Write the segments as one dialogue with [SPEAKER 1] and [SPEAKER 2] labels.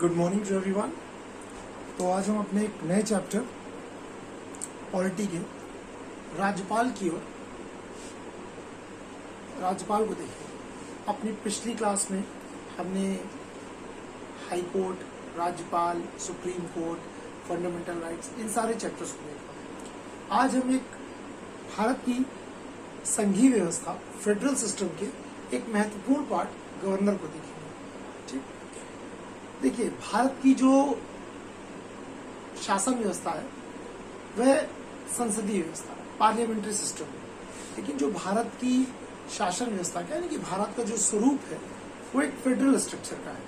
[SPEAKER 1] Good morning to everyone. तो आज हम अपने एक नए चैप्टर पॉलिटी के राज्यपाल की ओर राज्यपाल को देखेंगे। अपनी पिछली क्लास में हमने हाई कोर्ट, राज्यपाल, सुप्रीम कोर्ट, फंडामेंटल राइट्स, इन सारे चैप्टर्स को देखा। आज हम एक भारत की संघीय व्यवस्था, फेडरल सिस्टम के एक महत्वपूर्ण पार्ट गवर्नर को देखेंगे। ठीक, देखिए, भारत की जो शासन व्यवस्था है वह संसदीय व्यवस्था है, पार्लियामेंट्री सिस्टम है। लेकिन जो भारत की शासन व्यवस्था का, यानी कि भारत का जो स्वरूप है वो एक फेडरल स्ट्रक्चर का है,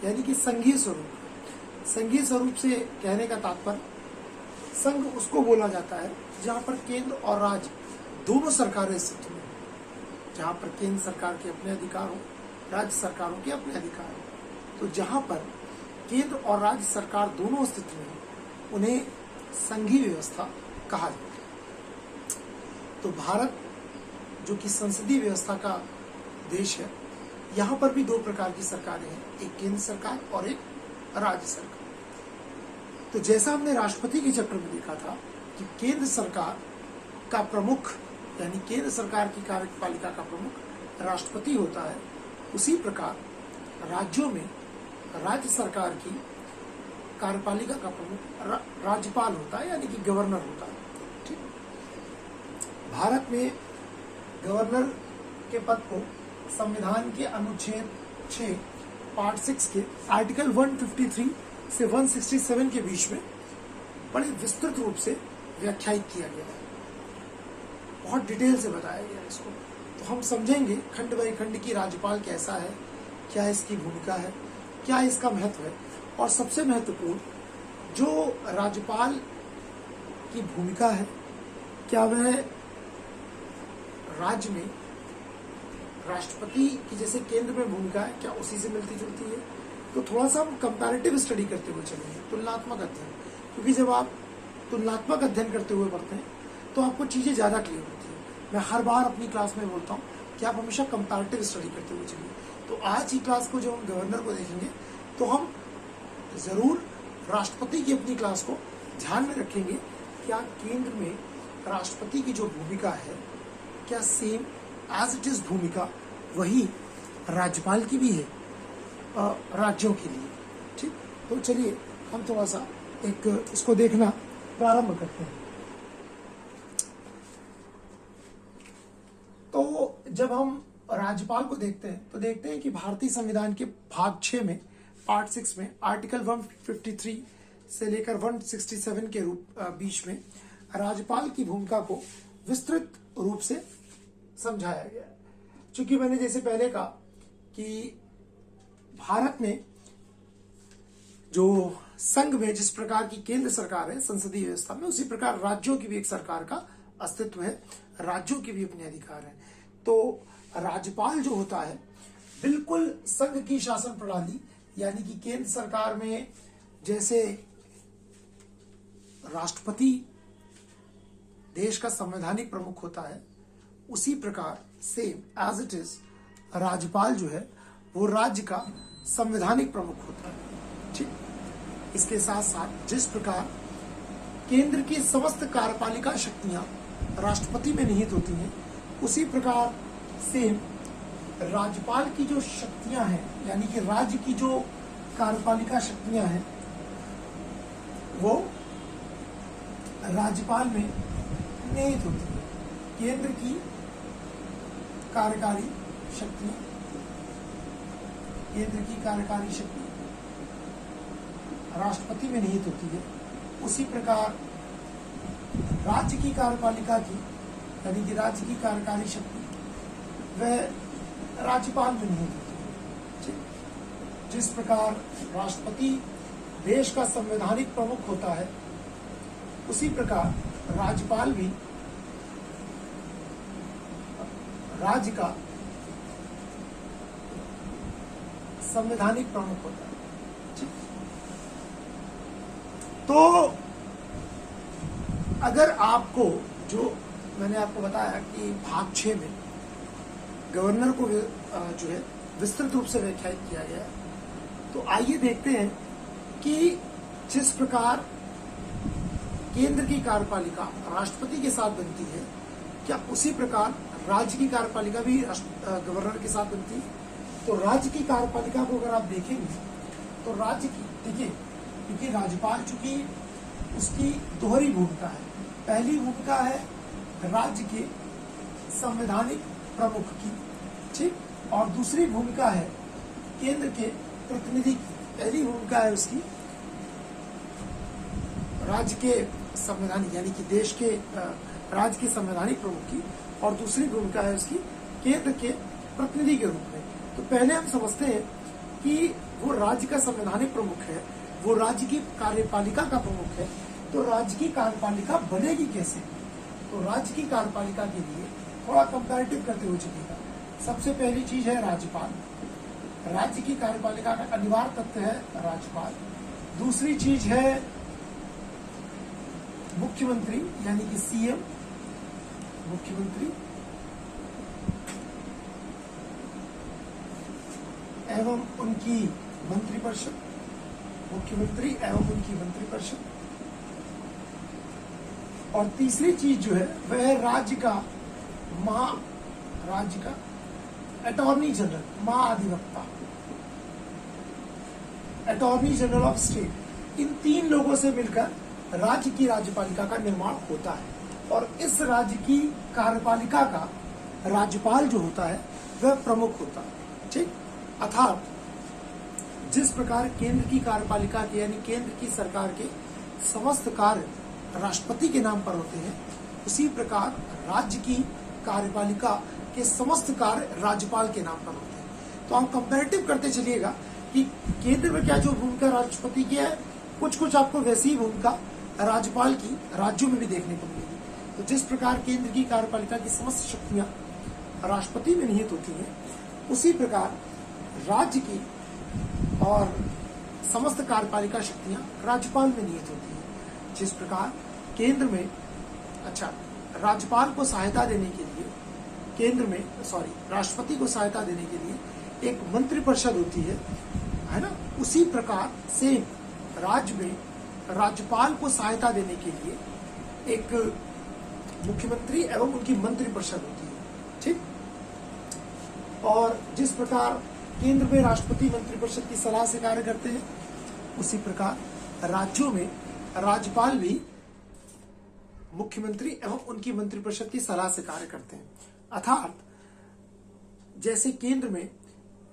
[SPEAKER 1] यानी कि संघीय स्वरूप। संघीय स्वरूप से कहने का तात्पर्य, संघ उसको बोला जाता है जहां पर केंद्र और राज्य दोनों सरकारें स्थित हैं, जहां पर केंद्र सरकार के अपने अधिकार हो, राज्य सरकारों के अपने अधिकार हो। तो जहां पर केंद्र और राज्य सरकार दोनों स्थित में हो, उन्हें संघीय व्यवस्था कहा जाता है। तो भारत जो कि संसदीय व्यवस्था का देश है, यहाँ पर भी दो प्रकार की सरकारें हैं, एक केंद्र सरकार और एक राज्य सरकार। तो जैसा हमने राष्ट्रपति के चक्र में देखा था कि केंद्र सरकार का प्रमुख, यानी केंद्र सरकार की कार्यपालिका का प्रमुख राष्ट्रपति होता है, उसी प्रकार राज्यों में राज्य सरकार की कार्यपालिका का प्रमुख राज्यपाल होता है, यानी कि गवर्नर होता है। ठीक, भारत में गवर्नर के पद को संविधान के अनुच्छेद 6 पार्ट 6 के आर्टिकल 153 से 167 के बीच में बड़े विस्तृत रूप से व्याख्यायित किया गया है, बहुत डिटेल से बताया गया है इसको। तो हम समझेंगे खंड बाई खंड की राज्यपाल कैसा है, क्या इसकी भूमिका है, क्या इसका महत्व है, और सबसे महत्वपूर्ण जो राज्यपाल की भूमिका है, क्या वह राज्य में राष्ट्रपति की जैसे केंद्र में भूमिका है, क्या उसी से मिलती जुलती है। तो थोड़ा सा हम कंपैरेटिव स्टडी करते हुए चलेंगे, तुलनात्मक अध्ययन, क्योंकि जब आप तुलनात्मक अध्ययन करते हुए पढ़ते हैं तो आपको चीजें ज्यादा क्लियर होती है। मैं हर बार अपनी क्लास में बोलता हूँ कि आप हमेशा कंपैरेटिव स्टडी करते हुए चलिए। तो आज की क्लास को जब हम गवर्नर को देखेंगे तो हम जरूर राष्ट्रपति की अपनी क्लास को ध्यान में रखेंगे। क्या केंद्र में राष्ट्रपति की जो भूमिका है, क्या सेम एज इट इज भूमिका वही राज्यपाल की भी है राज्यों के लिए। ठीक, तो चलिए हम थोड़ा सा एक इसको देखना प्रारंभ करते हैं। तो जब हम राज्यपाल को देखते हैं तो देखते हैं कि भारतीय संविधान के भाग 6 में पार्ट 6 में आर्टिकल 153 से लेकर 167 के बीच में राज्यपाल की भूमिका को विस्तृत रूप से समझाया गया है। चूंकि मैंने जैसे पहले कहा कि भारत में जो संघ में जिस प्रकार की केंद्र सरकार है संसदीय व्यवस्था में, उसी प्रकार राज्यों की भी एक सरकार का अस्तित्व है, राज्यों के भी अपने अधिकार हैं। तो राज्यपाल जो होता है बिल्कुल संघ की शासन प्रणाली, यानी कि केंद्र सरकार में जैसे राष्ट्रपति देश का संवैधानिक प्रमुख होता है, उसी प्रकार सेम एज इट इज राज्यपाल जो है वो राज्य का संवैधानिक प्रमुख होता है। ठीक, इसके साथ साथ जिस प्रकार केंद्र की समस्त कार्यपालिका शक्तियां राष्ट्रपति में निहित होती हैं, उसी प्रकार सेम राज्यपाल की जो शक्तियां हैं, यानी कि राज्य की जो कार्यपालिका शक्तियां हैं, वो राज्यपाल में निहित होती है। केंद्र की कार्यकारी शक्तियां, केंद्र की कार्यकारी शक्ति राष्ट्रपति में निहित होती है, उसी प्रकार राज्य की कार्यपालिका की, यानी कि राज्य की कार्यकारी शक्ति वह राज्यपाल में निहित होती है। ठीक, जिस प्रकार राष्ट्रपति देश का संवैधानिक प्रमुख होता है, उसी प्रकार राज्यपाल भी राज्य का संवैधानिक प्रमुख होता है। ठीक, तो अगर आपको, जो मैंने आपको बताया कि भाग 6 में गवर्नर को जो है विस्तृत रूप से व्याख्यायित किया गया है, तो आइए देखते हैं कि जिस प्रकार केंद्र की कार्यपालिका राष्ट्रपति के साथ बनती है, क्या उसी प्रकार राज्य की कार्यपालिका भी गवर्नर के साथ बनती है? तो राज्य की कार्यपालिका को अगर आप देखेंगे तो राज्य की, देखिए, क्योंकि राज्यपाल चूंकि उसकी दोहरी भूमिका है, पहली भूमिका है राज्य के संवैधानिक प्रमुख की, ठीक, और दूसरी भूमिका है केंद्र के प्रतिनिधि की। पहली भूमिका है उसकी राज्य के संवैधानिक यानी कि देश के राज्य के संवैधानिक प्रमुख की, और दूसरी भूमिका है उसकी केंद्र के प्रतिनिधि के रूप में। तो पहले हम समझते हैं कि वो राज्य का संवैधानिक प्रमुख है, वो राज्य की कार्यपालिका का प्रमुख है, तो राज्य की कार्यपालिका बनेगी कैसे? तो राज्य की कार्यपालिका के लिए थोड़ा कंपैरेटिव करते हुए चलिएगा। सबसे पहली चीज है राज्यपाल, राज्य की कार्यपालिका का अनिवार्य तत्व है राज्यपाल। दूसरी चीज है मुख्यमंत्री यानी कि सीएम, मुख्यमंत्री एवं उनकी मंत्रिपरिषद, मुख्यमंत्री एवं उनकी मंत्रिपरिषद। और तीसरी चीज जो है वह है राज्य का अटॉर्नी जनरल, महाधिवक्ता, अटॉर्नी जनरल ऑफ स्टेट। इन तीन लोगों से मिलकर राज्य की राज्यपालिका का निर्माण होता है, और इस राज्य की कार्यपालिका का राज्यपाल जो होता है वह प्रमुख होता है, ठीक। अर्थात जिस प्रकार केंद्र की कार्यपालिका के यानी केंद्र की सरकार के समस्त कार्य राष्ट्रपति के नाम पर होते हैं, उसी प्रकार राज्य की कार्यपालिका के समस्त कार्य राज्यपाल के नाम पर होते हैं। तो हम कंपैरेटिव करते चलिएगा कि केंद्र में क्या जो भूमिका राष्ट्रपति की है, कुछ आपको वैसी ही भूमिका राज्यपाल की राज्यों में भी देखने को मिलेगी। तो जिस प्रकार केंद्र की कार्यपालिका की समस्त शक्तियां राष्ट्रपति में निहित होती हैं, उसी प्रकार राज्य की और समस्त कार्यपालिका शक्तियां राज्यपाल में निहित होती हैं। जिस प्रकार केंद्र में राज्यपाल को सहायता देने के लिए राष्ट्रपति को सहायता देने के लिए एक मंत्रिपरिषद होती है ना, उसी प्रकार से राज्य में राज्यपाल को सहायता देने के लिए एक मुख्यमंत्री एवं उनकी मंत्रिपरिषद होती है, ठीक। और जिस प्रकार केंद्र में राष्ट्रपति मंत्रिपरिषद की सलाह से कार्य करते हैं, उसी प्रकार राज्यों में राज्यपाल भी मुख्यमंत्री एवं उनकी मंत्रिपरिषद की सलाह से कार्य करते हैं। अर्थात जैसे केंद्र में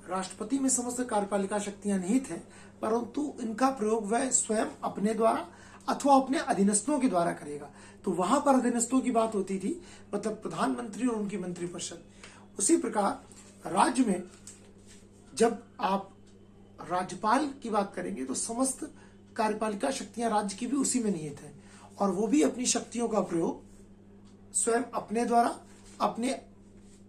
[SPEAKER 1] राष्ट्रपति में समस्त कार्यपालिका शक्तियां निहित हैं, परंतु इनका प्रयोग वह स्वयं अपने द्वारा अथवा अपने अधीनस्थों के द्वारा करेगा। तो वहां पर अधीनस्थों की बात होती थी, मतलब प्रधानमंत्री और उनकी मंत्रिपरिषद। उसी प्रकार राज्य में जब आप राज्यपाल की बात करेंगे तो समस्त कार्यपालिका शक्तियां राज्य की भी उसी में निहित हैं, और वो भी अपनी शक्तियों का प्रयोग स्वयं अपने द्वारा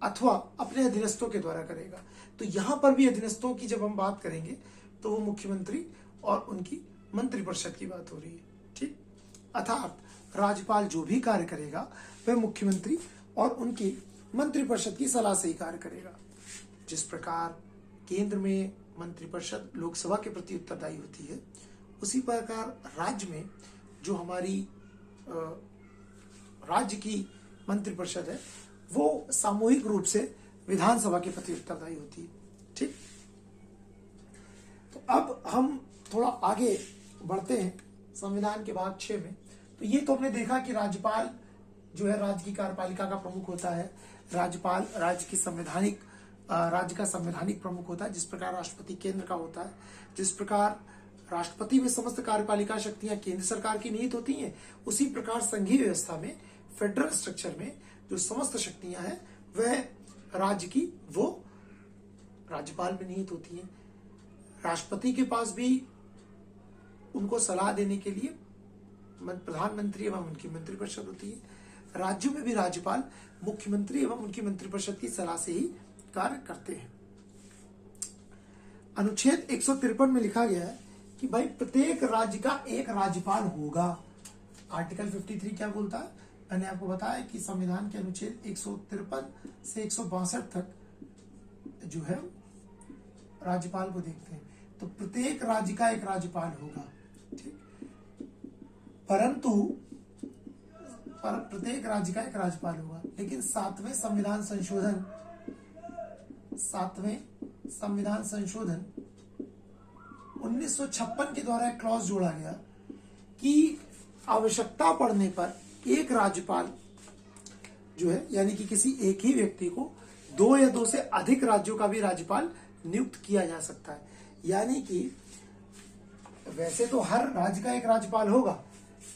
[SPEAKER 1] अथवा अपने अधीनस्थों के द्वारा करेगा। तो यहां पर भी अधीनस्थों की जब हम बात करेंगे तो वो मुख्यमंत्री और उनकी मंत्रिपरिषद की बात हो रही है, ठीक। अर्थात राज्यपाल जो भी कार्य करेगा वह मुख्यमंत्री और उनकी मंत्रिपरिषद की सलाह से ही कार्य करेगा। जिस प्रकार केंद्र में मंत्रिपरिषद लोकसभा के प्रति उत्तरदायी होती है, उसी प्रकार राज्य में जो हमारी राज्य की मंत्रिपरिषद है वो सामूहिक रूप से विधानसभा के प्रति उत्तरदायी होती है, ठीक। तो अब हम थोड़ा आगे बढ़ते हैं संविधान के भाग 6 में। तो ये तो हमने देखा कि राज्यपाल जो है राज्य की कार्यपालिका का प्रमुख होता है, राज्यपाल राज्य का संवैधानिक प्रमुख होता है, जिस प्रकार राष्ट्रपति केंद्र का होता है। जिस प्रकार राष्ट्रपति में समस्त कार्यपालिका शक्तियां केंद्र सरकार की निहित होती हैं, उसी प्रकार संघीय व्यवस्था में फेडरल स्ट्रक्चर में जो समस्त शक्तियां हैं वह राज्य की वो राज्यपाल में निहित होती हैं। राष्ट्रपति के पास भी उनको सलाह देने के लिए प्रधानमंत्री एवं उनकी मंत्रिपरिषद होती है। राज्यों में भी राज्यपाल मुख्यमंत्री एवं उनकी मंत्रिपरिषद की सलाह से ही कार्य करते हैं। अनुच्छेद 153 में लिखा गया है कि भाई प्रत्येक राज्य का एक राज्यपाल होगा। आर्टिकल 53 क्या बोलता है? मैंने आपको बताया कि संविधान के अनुच्छेद 153 से 162 तक जो है राज्यपाल को देखते हैं। तो प्रत्येक राज्य का एक राज्यपाल होगा। ठीक। परंतु प्रत्येक राज्य का एक राज्यपाल होगा, लेकिन सातवें संविधान संशोधन 1956 के द्वारा एक क्लॉज जोड़ा गया कि आवश्यकता पड़ने पर एक राज्यपाल जो है, यानी कि किसी एक ही व्यक्ति को 2 या 2 से अधिक राज्यों का भी राज्यपाल नियुक्त किया जा सकता है। यानी कि वैसे तो हर राज्य का एक राज्यपाल होगा,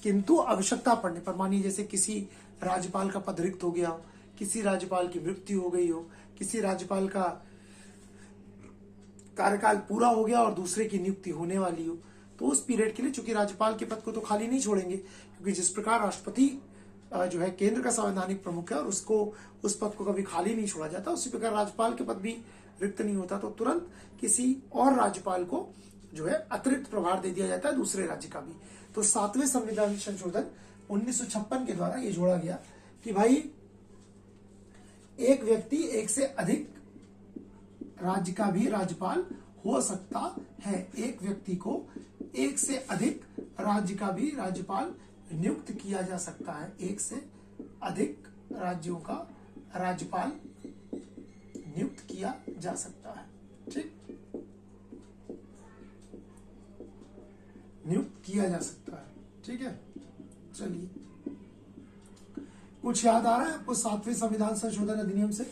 [SPEAKER 1] किंतु आवश्यकता पड़ने पर, मानिए जैसे किसी राज्यपाल का पद रिक्त हो गया हो, किसी राज्यपाल की मृत्यु हो गई हो, किसी राज्यपाल का कार्यकाल पूरा हो गया और दूसरे की नियुक्ति होने वाली हो, तो उस पीरियड के लिए, चूंकि राज्यपाल के पद को तो खाली नहीं छोड़ेंगे, क्योंकि जिस प्रकार राष्ट्रपति जो है केंद्र का संवैधानिक प्रमुख है और उसको उस पद को कभी खाली नहीं छोड़ा जाता, उसी प्रकार राज्यपाल के पद भी रिक्त नहीं होता, तो तुरंत किसी और राज्यपाल को जो है अतिरिक्त प्रभार दे दिया जाता है दूसरे राज्य का भी। तो 7वें संविधान संशोधन 1956 के द्वारा ये जोड़ा गया कि भाई एक व्यक्ति एक से अधिक राज्य का भी राज्यपाल हो सकता है, एक व्यक्ति को एक से अधिक राज्य का भी राज्यपाल नियुक्त किया जा सकता है, एक से अधिक राज्यों का राज्यपाल नियुक्त किया जा सकता है। ठीक, नियुक्त किया जा सकता है। ठीक है, चलिए कुछ याद आ रहा है आपको 7वें संविधान संशोधन अधिनियम से?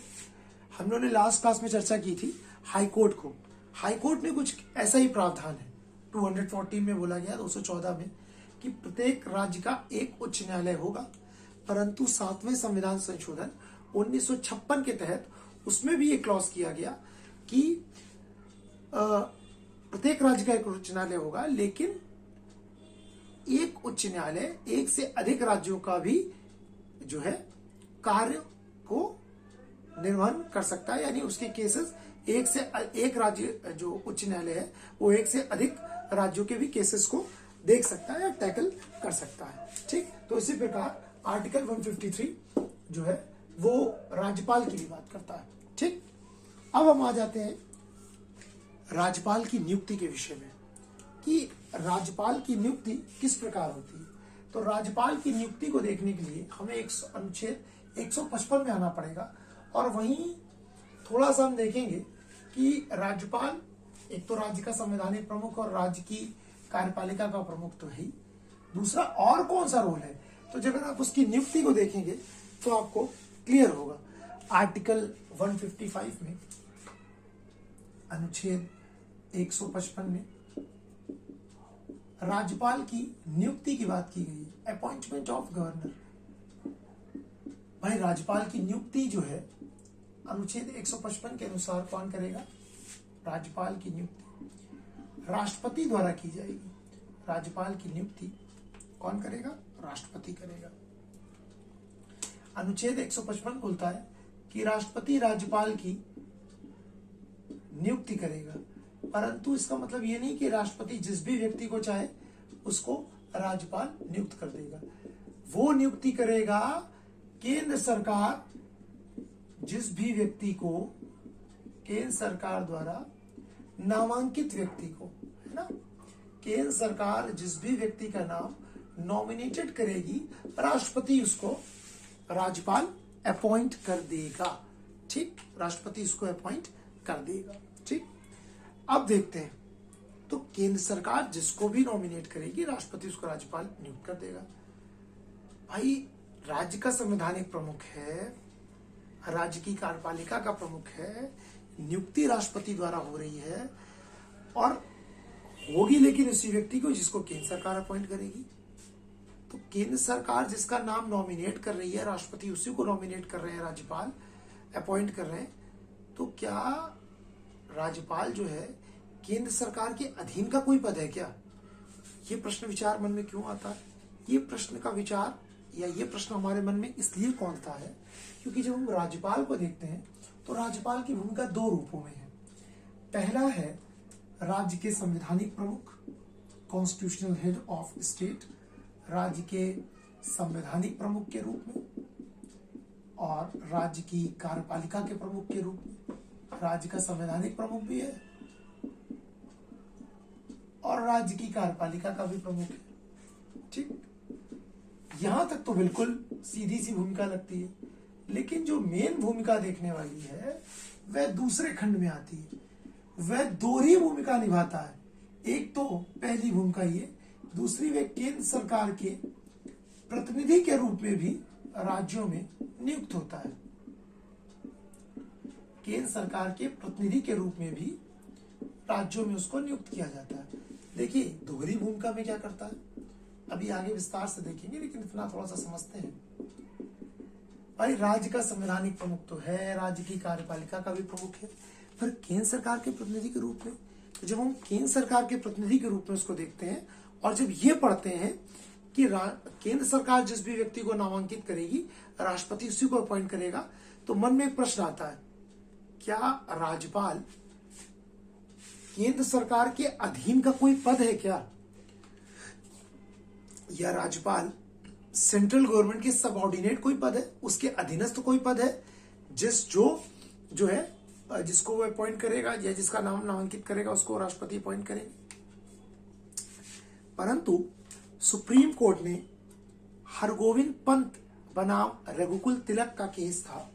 [SPEAKER 1] हम लोगों ने लास्ट क्लास में चर्चा की थी हाईकोर्ट को। हाईकोर्ट ने कुछ ऐसा ही प्रावधान है 214 में बोला गया, 214 में, कि प्रत्येक राज्य का एक उच्च न्यायालय होगा, परंतु 7वें संविधान संशोधन 1956 के तहत उसमें भी एक क्लॉज किया गया कि प्रत्येक राज्य का एक उच्च न्यायालय होगा, लेकिन एक उच्च न्यायालय एक से अधिक राज्यों का भी जो है कार्य को निर्वहन कर सकता है, यानी उसके केसेस एक राज्य जो उच्च न्यायालय है वो एक से अधिक राज्यों के भी केसेस को देख सकता है या टैकल कर सकता है। ठीक, तो इसी प्रकार आर्टिकल 153 जो है वो राज्यपाल की भी बात करता है। ठीक, अब हम आ जाते हैं राज्यपाल की नियुक्ति के विषय में कि राज्यपाल की नियुक्ति किस प्रकार होती है। तो राज्यपाल की नियुक्ति को देखने के लिए हमें अनुच्छेद 155 में आना पड़ेगा और वहीं थोड़ा सा हम देखेंगे कि राज्यपाल एक तो राज्य का संवैधानिक प्रमुख और राज्य की कार्यपालिका का प्रमुख तो है ही, दूसरा और कौन सा रोल है, तो जब आप उसकी नियुक्ति को देखेंगे तो आपको क्लियर होगा। आर्टिकल 155 में, अनुच्छेद 155 में राज्यपाल की नियुक्ति की बात की गई है, अपॉइंटमेंट ऑफ गवर्नर। भाई राज्यपाल की नियुक्ति जो है अनुच्छेद 155 के अनुसार कौन करेगा? राज्यपाल की नियुक्ति राष्ट्रपति द्वारा की जाएगी। राज्यपाल की नियुक्ति कौन करेगा? राष्ट्रपति करेगा। अनुच्छेद 155 बोलता है कि राष्ट्रपति राज्यपाल की नियुक्ति करेगा, परंतु इसका मतलब ये नहीं कि राष्ट्रपति जिस भी व्यक्ति को चाहे उसको राज्यपाल नियुक्त कर देगा। वो नियुक्ति करेगा केंद्र सरकार जिस भी व्यक्ति को केंद्र सरकार द्वारा नामांकित व्यक्ति को, है ना, केंद्र सरकार जिस भी व्यक्ति का नाम नॉमिनेटेड करेगी, राष्ट्रपति उसको राज्यपाल अपॉइंट कर देगा। ठीक, राष्ट्रपति उसको अपॉइंट कर देगा। ठीक, अब देखते हैं, तो केंद्र सरकार जिसको भी नॉमिनेट करेगी, राष्ट्रपति उसको राज्यपाल नियुक्त कर देगा। भाई राज्य का संवैधानिक प्रमुख है, राज्य की कार्यपालिका का प्रमुख है, नियुक्ति राष्ट्रपति द्वारा हो रही है और होगी लेकिन उसी व्यक्ति को जिसको केंद्र सरकार अपॉइंट करेगी। तो केंद्र सरकार जिसका नाम नॉमिनेट कर रही है, राष्ट्रपति उसी को नॉमिनेट कर रहे हैं, राज्यपाल अपॉइंट कर रहे हैं, तो क्या राज्यपाल जो है केंद्र सरकार के अधीन का कोई पद है क्या? ये प्रश्न विचार मन में क्यों आता है? ये प्रश्न का विचार या ये प्रश्न हमारे मन में इसलिए कौंधता है क्योंकि जब हम राज्यपाल को देखते हैं तो राज्यपाल की भूमिका 2 रूपों में है। पहला है राज्य के संवैधानिक प्रमुख, कॉन्स्टिट्यूशनल हेड ऑफ स्टेट, राज्य के संवैधानिक प्रमुख के रूप में, और राज्य की कार्यपालिका के प्रमुख के रूप में। राज्य का संवैधानिक प्रमुख भी है और राज्य की कार्यपालिका का भी प्रमुख है। ठीक, यहां तक तो बिल्कुल सीधी सी भूमिका लगती है, लेकिन जो मेन भूमिका देखने वाली है वह दूसरे खंड में आती है। वह दोहरी भूमिका निभाता है। एक तो पहली भूमिका ये, दूसरी वह केंद्र सरकार के प्रतिनिधि के रूप में भी राज्यों में नियुक्त होता है। केंद्र सरकार के प्रतिनिधि के रूप में भी राज्यों में उसको नियुक्त किया जाता है। देखिए दोहरी भूमिका में क्या करता है, अभी आगे विस्तार से देखेंगे, लेकिन इतना थोड़ा सा समझते हैं। भाई राज्य का संवैधानिक प्रमुख तो है, राज्य की कार्यपालिका का भी प्रमुख है, पर केंद्र सरकार के प्रतिनिधि के रूप में, तो जब हम केंद्र सरकार के प्रतिनिधि के रूप में उसको देखते हैं और जब ये पढ़ते हैं कि केंद्र सरकार जिस भी व्यक्ति को नामांकित करेगी, राष्ट्रपति उसी को अपॉइंट करेगा, तो मन में एक प्रश्न आता है, क्या राज्यपाल केंद्र सरकार के अधीन का कोई पद है क्या, या राज्यपाल सेंट्रल गवर्नमेंट के सबऑर्डिनेट कोई पद है, उसके अधीनस्थ कोई पद है, जो है जिसको वो अपॉइंट करेगा या जिसका नाम नामांकित करेगा उसको राष्ट्रपति अपॉइंट करेंगे। परंतु सुप्रीम कोर्ट ने हरगोविंद पंत बनाम रघुकुल तिलक का केस था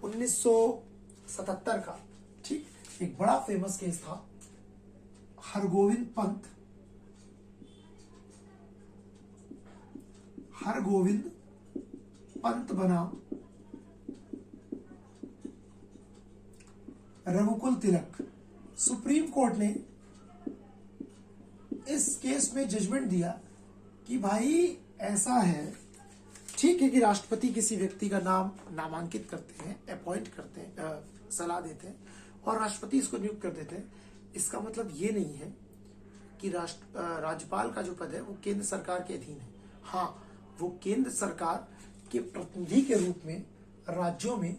[SPEAKER 1] 1977 का। ठीक, एक बड़ा फेमस केस था, हरगोविंद पंत बनाम रघुकुल तिलक। सुप्रीम कोर्ट ने इस केस में जजमेंट दिया कि भाई ऐसा है, ठीक है कि राष्ट्रपति किसी व्यक्ति का नाम नामांकित करते हैं, अपॉइंट करते हैं, सलाह देते हैं और राष्ट्रपति इसको नियुक्त कर देते हैं। इसका मतलब ये नहीं है कि राज्यपाल का जो पद है वो केंद्र सरकार के अधीन है। हाँ, वो केंद्र सरकार के प्रतिनिधि के रूप में राज्यों में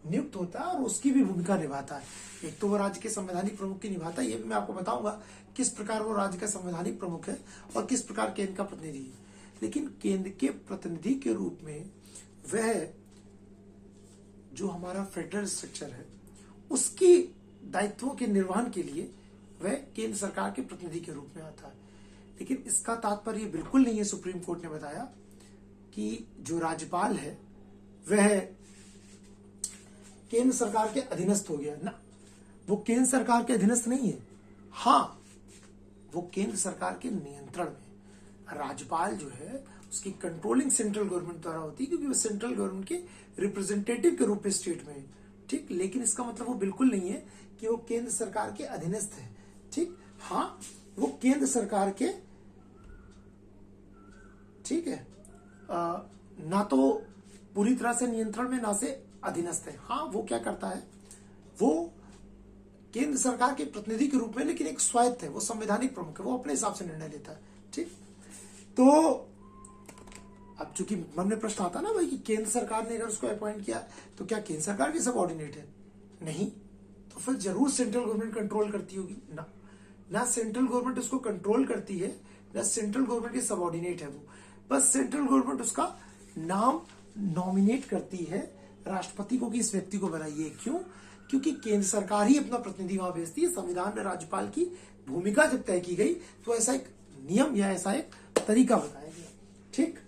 [SPEAKER 1] नियुक्त होता है और उसकी भी भूमिका निभाता है। एक तो वो राज्य के संवैधानिक प्रमुख की निभाता है, ये भी मैं आपको बताऊंगा किस प्रकार वो राज्य का संवैधानिक प्रमुख है और किस प्रकार केंद्र का प्रतिनिधि है। लेकिन केंद्र के प्रतिनिधि के रूप में वह जो हमारा फेडरल स्ट्रक्चर है उसकी दायित्वों के निर्वहन के लिए वह केंद्र सरकार के प्रतिनिधि के रूप में आता है। लेकिन इसका तात्पर्य बिल्कुल नहीं है, सुप्रीम कोर्ट ने बताया, कि जो राज्यपाल है वह केंद्र सरकार के अधीनस्थ हो गया ना। वो केंद्र सरकार के अधीनस्थ नहीं है, हाँ वो केंद्र सरकार के नियंत्रण में। राज्यपाल जो है उसकी कंट्रोलिंग सेंट्रल गवर्नमेंट द्वारा होती है, क्योंकि वो सेंट्रल गवर्नमेंट के रिप्रेजेंटेटिव के रूप में स्टेट में है। ठीक, लेकिन इसका मतलब वो बिल्कुल नहीं है कि वो केंद्र सरकार के अधीनस्थ है। ठीक, हाँ वो केंद्र सरकार के, ठीक है, ना तो पूरी तरह से नियंत्रण में ना से अधीनस्थ है। हाँ वो क्या करता है, वो केंद्र सरकार के प्रतिनिधि के रूप में, लेकिन एक स्वायत्त है, वो संवैधानिक प्रमुख है, वो अपने हिसाब से निर्णय लेता है। ठीक, तो अब चूंकि मन में प्रश्न आता ना भाई कि केंद्र सरकार ने अगर उसको अपॉइंट किया तो क्या केंद्र सरकार के सबऑर्डिनेट है? नहीं, तो फिर जरूर सेंट्रल गवर्नमेंट कंट्रोल करती होगी ना सेंट्रल गवर्नमेंट उसको कंट्रोल करती है, ना सेंट्रल गवर्नमेंट के सबऑर्डिनेट है वो। बस सेंट्रल गवर्नमेंट उसका नाम नॉमिनेट करती है राष्ट्रपति को कि इस व्यक्ति को बनाइए। क्यों? क्योंकि केंद्र सरकार ही अपना प्रतिनिधि वहां भेजती है। संविधान में राज्यपाल की भूमिका जब तय की गई तो ऐसा एक नियम या ऐसा एक तरीका बताया गया। ठीक,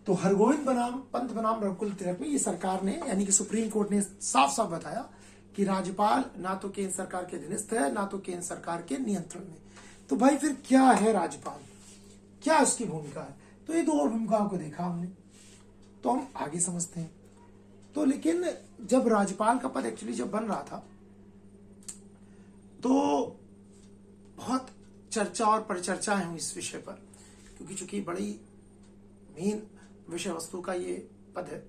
[SPEAKER 1] तो हरगोविंद पंत बनाम रघुकुल तिलक में ये सरकार ने, यानी कि सुप्रीम कोर्ट ने साफ साफ बताया कि राज्यपाल ना तो केंद्र सरकार के अधीनस्थ है, ना तो केंद्र सरकार के नियंत्रण में। तो भाई फिर क्या है राज्यपाल, क्या उसकी भूमिका है? तो ये दो और भूमिकाओं को देखा हमने, तो हम आगे समझते हैं। तो लेकिन जब राज्यपाल का पद एक्चुअली जब बन रहा था तो बहुत चर्चा और परिचर्चाएं हुई इस विषय पर, क्योंकि चूंकि बड़ी मेन विषय वस्तु का ये पद है।